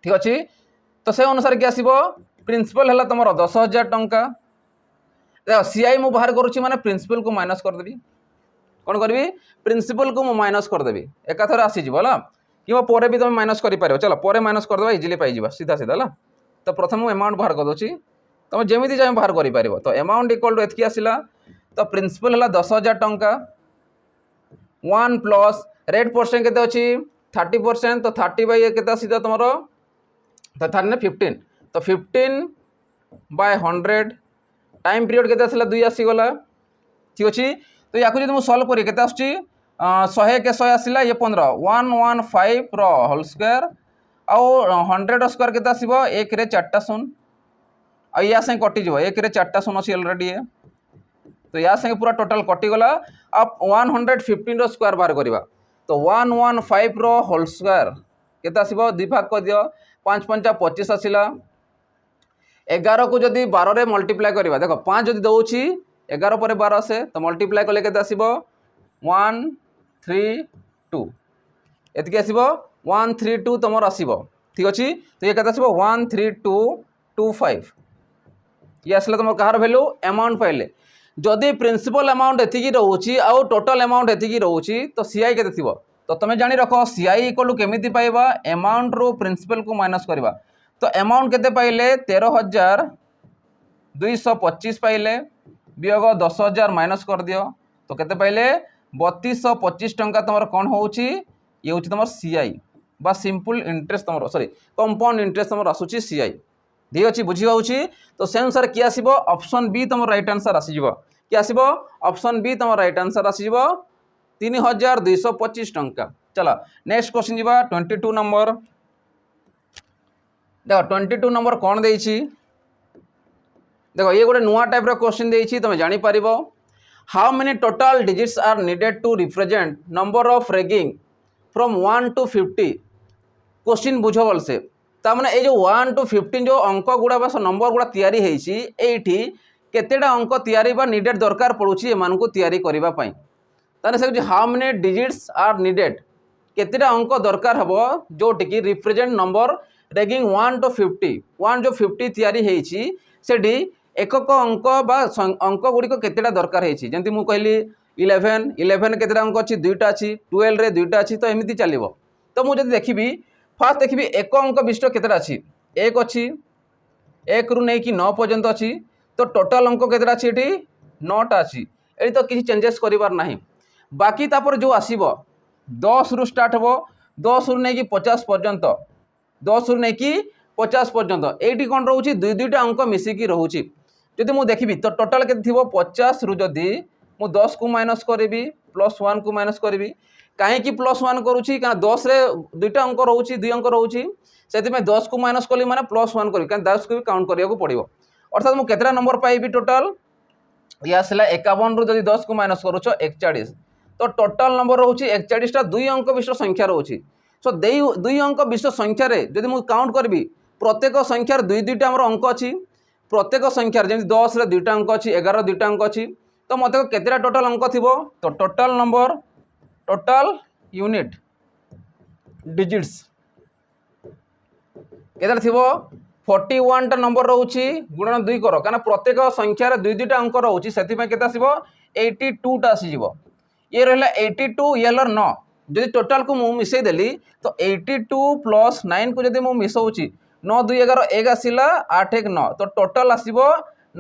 ठीक अछि तो से अनुसार के आसीबो प्रिंसिपल हला तमरो 10000 टंका देखो सीआई मु बाहर करूची माने प्रिंसिपल को माइनस कर देबी कोन करबी प्रिंसिपल को मु माइनस कर देबी एका थरे आसी जिवो हला कि परे भी तुम माइनस कर पारो चलो परे माइनस कर दबा इजिली पाई जिवो सीधा सीधा हला तो प्रथम अमाउंट बाहर कर दोची तुम जेमिति जाय बाहर करि पारिबो तो अमाउंट इक्वल टू एतकी आसिला तो प्रिंसिपल हला 10000 टंका 1 प्लस रेट परसेंट केते अछि 30% तो 30 बाय केते आसीदा तमरो तो 15 तो 15 बाय 100 टाइम पीरियड केते आसिला 2 आसी गला ठीक अछि तो याकु जदि मु सॉल्व करी केते आछी 100 के 100 आसिला ये 15 115 रो होल स्क्वायर आ 100 स्क्वायर केते आसीबो 1 रे 4टा शून्य आ या संग कटि जिवो 1 रे 4टा शून्य अछि ऑलरेडी तो या संग पूरा टोटल कटि गला अब 115 रो स्क्वायर बाहर करबा तो 115 रो होल स्क्वायर केते आसीबो दुई भाग कर दियो 5 5 25 आसिला 11 को जदि 12 रे मल्टीप्लाई करबा देखो 5 जदि दउची 11 पर 12 से तो मल्टीप्लाई कले केते आसीबो 132 एतके आसीबो 132 तमर आसीबो ठीक अछि तो ये केते आसीबो 13225 ये आसला तमर कहार वैल्यू अमाउंट पाइले जदि प्रिंसिपल अमाउंट एतिकी रहउची आ टोटल अमाउंट एतिकी रहउची तो सीआई केते थिबो तो तमे जानि रखो सीआई इक्वल टू केमिति पाइबा अमाउंट रो प्रिंसिपल को माइनस करबा तो अमाउंट केते पाइले 13225 पाइले वियोग 10000 माइनस कर दियो तो केते पाइले 3225 टंका तमर कोन होउची ये होउची तमर सीआई बा सिंपल इंटरेस्ट तमर सॉरी कंपाउंड इंटरेस्ट तमर आसुची सीआई ठीक अछि बुझी होउची तो से अनुसार की आसीबो ऑप्शन बी तमर राइट आंसर आसी जिवो की आसीबो ऑप्शन बी तमर राइट आंसर आसी जिवो 3225 टंका चलो नेक्स्ट क्वेश्चन जिबा 22 नंबर देखो 22 नंबर कौन देइछि देखो ये गोटे नुआ टाइप रो क्वेश्चन देइछि तुम जानि पारिबो how many total digits are needed to represent number of ranging from 1 to 50 question बुझो बोल से ता माने ए जो 1 टू 15 जो अंक गुडा बस नंबर गुडा तयारी हेइछि एठी केतेडा अंक तयारी बा नीडेड दरकार पडुछि ए मान को तयारी करबा पई ताने से how many digits are needed केतेडा अंक दरकार हबो जो टिकी रिप्रेजेंट नंबर रैगिंग 1 टू 50 1 जो 50 तयारी हेइछि सेडी एकक अंक बा अंक गुडी को केतेडा दरकार हेइछि जेंति मु कहली 11 केतेडा अंक अछि दुईटा अछि 12 रे दुईटा अछि तो एमिति चलिबो तो मु जदि देखिबी फास्ट देखिबी एक अंक विशिष्ट केतेडा अछि एक अछि 1 रु नै कि 9 पर्यंत अछि तो टोटल अंक केतेडा अछि एठी 9 टा अछि एठी तो किछि चेंजेस करिवार नाही बाकी तापर जो आसीबो 10 रु स्टार्ट हबो 10 रु नै कि 50 पर्यंत 10 रु नै कि 50 पर्यंत एठी कोन रहउची दुई दुईटा अंक मिसी की रहउची जदि मु देखिबी तो टोटल केते थिबो 50 रु जदि मु 10 को माइनस करबी +1 को माइनस करबी काहे कि +1 करूची कारण 10 रे दुईटा अंक रहउची दुई अंक रहउची सेति में 10 को माइनस करली माने +1 करबी कारण 10 को भी काउंट करिया को पड़िबो अर्थात मु केतरा नंबर पाइबी टोटल या आसला 51 रु जदि 10 को माइनस करूचो 41 तो टोटल नंबर रहउची 41 टा दुई अंक विशिष्ट संख्या रहउची सो दुई अंक विशिष्ट संख्या रे जदि मु काउंट करबी प्रत्येक संख्यार दुई दुईटा हमर अंक अछि प्रत्येक संख्यार जेमि 10 रे दुईटा अंक अछि 11 दुईटा अंक अछि तो मते केतेटा टोटल अंक थिबो तो total number total unit digits केतेटा थिबो 41 टा नंबर रहउची गुणन 2 करो काना प्रत्येक संख्यार दुई दुईटा अंक रहउची सेति में केता आसीबो 82 टा आसी जिवो ये रहला 82 येलर 9 जदि टोटल को मु मिसै देली तो 82 प्लस 9 को जदि मु मिसौची 9 2 11 1 आसिला 8 1 9 तो टोटल आसीबो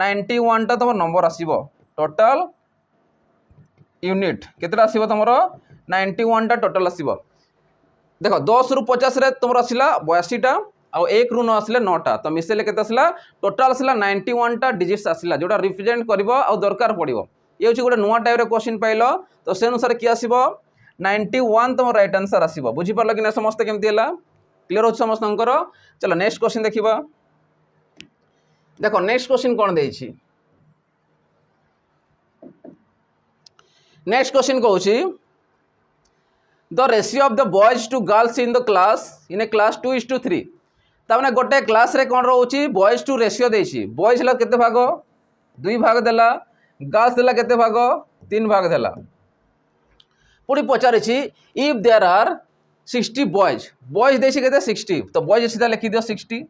91 टा तमर नंबर आसीबो टोटल यूनिट केतरा आसीबो तमर 91 टा टोटल आसीबो देखो 10 रु 50 रे तमर आसिला 82 टा आ 1 रु 9 आसिले 9 टा तो मिसेले केते आसिला टोटल आसिला 91 टा डिजिट्स आसिला जोटा रिप्रेजेंट करबो आ दरकार पड़िबो ये होची गोटे नुवा टाइप रे क्वेश्चन पाइलो तो से अनुसार की आसीबो 91 तम राइट आंसर आसीबो बुझी परलो कि ना समस्त केमती हला क्लियर हो समस्तंकर चलो नेक्स्ट क्वेश्चन देखिबा देखो नेक्स्ट क्वेश्चन कोन देइछि नेक्स्ट क्वेश्चन कहूँ the ratio of the boys to girls in the class in a class 2:3 ताने गोटे क्लास रे कौन रोची बॉयज टू रेशियो देछि बॉयज ला केते भाग 2 भाग देला गर्ल्स देला केते भाग 3 भाग देला पुणी पचारिछि if there are 60 boys boys देछि केते 60 तो बॉयज सीधा लिखि दियो 60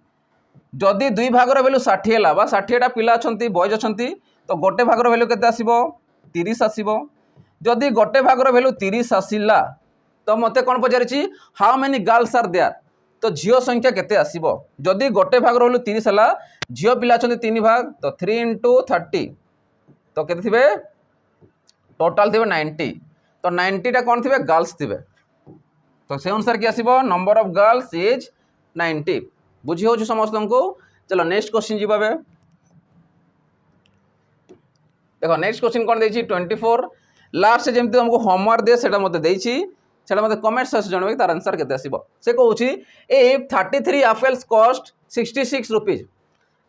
जदि 2 भागर वैल्यू 60 है बा 60 टा पिला अछंती बॉयज अछंती तो गोटे भागर वैल्यू केते आसीबो 30 आसीबो जदि गोटे भागर वैल्यू 30 आसिला तो मते कौन पचारिछि how many girls are there तो झियो संख्या केते आसीबो जदि गोटे भागर वैल्यू 30 हला झियो पिला अछंती 3 भाग तो 3 × 30 तो केते थिबे टोटल थिबे 90 तो 90 टा कौन थिबे गर्ल्स थिबे तो से अनुसार की आसीबो नंबर ऑफ गर्ल्स इज 90 बुझी हो समस्त को। चलो नेक्स्ट क्वेश्चन जी बाबे देखो नेक्स्ट क्वेश्चन कौन देछि 24 लास्ट से जेमती हमको होमवर्क दे सेटा मते देछि सेटा मते कमेंट सेक्शन जनबे तार आंसर केते आसीबो से कहूछि इफ 33 एप्पल्स कॉस्ट 66 रुपीस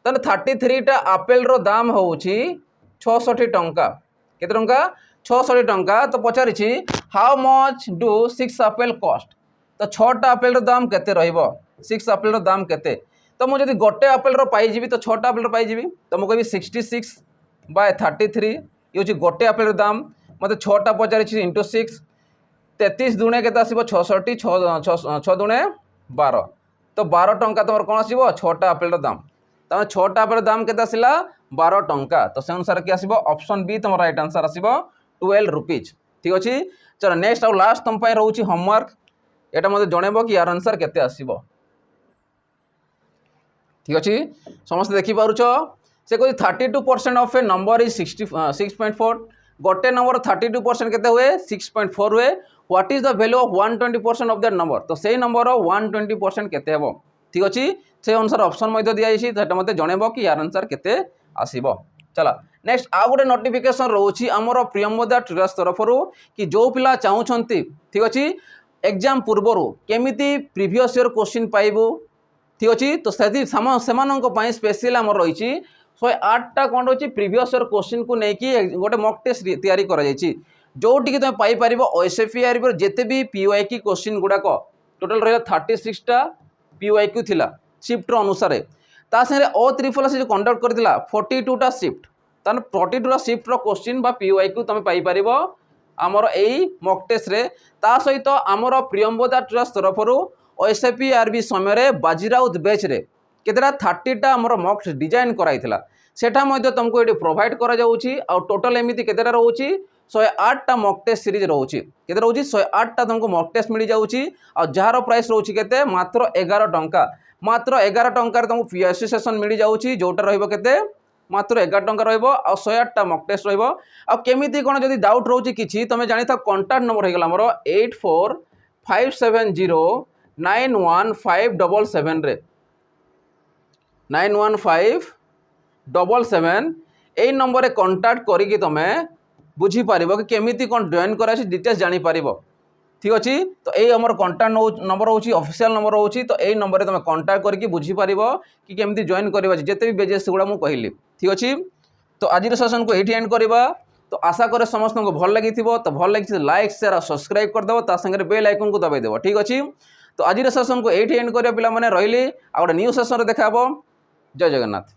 तने 33 टा एप्पल रो दाम होउछि 66 टंका केते टंका 66 टंका तो पचारिछि how much do 6 apple cost तो 6 टा एप्पल रो दाम केते रहइबो 6 एप्पल रो दाम केते तो मु जदि गोटे एप्पल रो पाई जीवी तो 6 टा एप्पल रो पाई जीवी तो मु कहबी 66/33 ये होछि गोटे एप्पल रो दाम मते 6 टा पचारिछि इंटू 6 33 दुणे केते आसीबो 66 6 दुणे 12 तो 12 टंका तमर कोन आसीबो 6 टा एप्पल रो दाम तमे 6 टा एप्पल रो दाम केते आसिला 12 टंका तो से अनुसार की आसीबो ऑप्शन बी तमर राइट आंसर आसीबो 12 रुपीज ठीक अछि। चलो नेक्स्ट आउ लास्ट तुम पाई रहउछि होमवर्क एटा मते जणेबो कि यार आंसर केते आसीबो ठीक अछि समस्त देखि पारुछो से कोइ 32% ऑफ ए नंबर इज 6.4 गोटे नंबर 32% केते हुए 6.4 हुए what is the value of 120% of that number तो सेही नंबर 120% केते हेबो ठीक अछि से अनुसार ऑप्शन मध्ये दिया आइछि सेटा मते जणेबो कि यार आंसर केते आसीबो। चला नेक्स्ट आ गोटे नोटिफिकेशन रोची आमर प्रियंवदा ट्रेडर्स तरफ कि जो पिला चाहूँगी ठीक अच्छे एग्जाम पूर्वर केमिति प्रीवियस ईयर क्वेश्चन पाइबू ठीक अच्छे तो से स्पेशल आम रही 108टा कौन रही प्रीवियस ईयर क्वेश्चन को लेकिन गोटे मॉक टेस्ट तैयारी करा जोटिकी तुम पाइपर ओएसएफआईआर जिते भी पीओआईक्यू क्वेश्चन गुड़ाक टोटाल रहा 36टा पीओआईक्यू थिला शिफ्ट अनुसार ता संगे O3 से जो कंडक्ट करथिला 42टा शिफ्ट तान 42टा शिफ्ट रो क्वेश्चन बा पीओआईक्यू तुम पाइपर आमर एई मॉक टेस्ट रे ता सहित आमर प्रियंवदा ट्रस्ट तरफ ओएसएफआईआर समय बाजीराउत बैच रे केतेटा 30टा आमर मॉक डिजाइन कराइथिला सेठा मध्ये तुमको ये प्रोवाइड करा जाउची आ टोटल एमिति केतेटा रहउची 108टा मॉक टेस्ट सीरीज रहउची केते रहउची 108टा तुमको मॉक टेस्ट मिली जाउची आ जहार प्राइस रहउची केते मात्र 11 टंका मात्र 11 टंका रे तुमको पीएससी सेशन मिली जाउची जोटा रहइबो केते मात्र 11 टंका रहइबो आ 108टा मॉक टेस्ट रहइबो आ केमिति कोन जदी डाउट रहउची किछि तमे जानि था कांटेक्ट नंबर हे गेला हमरो 8457091577 रे 91577 एई नंबर रे कांटेक्ट करिकि तमे बुझी पारिबो कि केमिति कोन जॉइन कराछि डिटेल्स जानि पारिबो ठीक अछि तो एई हमर कांटेक्ट नंबर होछि ऑफिशियल नंबर होछि तो एई नंबर रे तमे कांटेक्ट करिकि बुझी पारिबो कि केमिति जॉइन करबा जेते भी बेजेस गुडा मु कहिली ठीक अछि तो आज सेशन को एठी एंड करबा तो आशा करे समस्त को भल लागिथिबो तो भल लागिछि लाइक शेयर और सब्सक्राइब कर देबो ता संगे बेल आइकन को दबाई देबो ठीक अछि तो आज सेशन को एठी एंड करबा पिला माने रहिली आ गोटे न्यू सेशन रे देखाबो जय जगन्नाथ।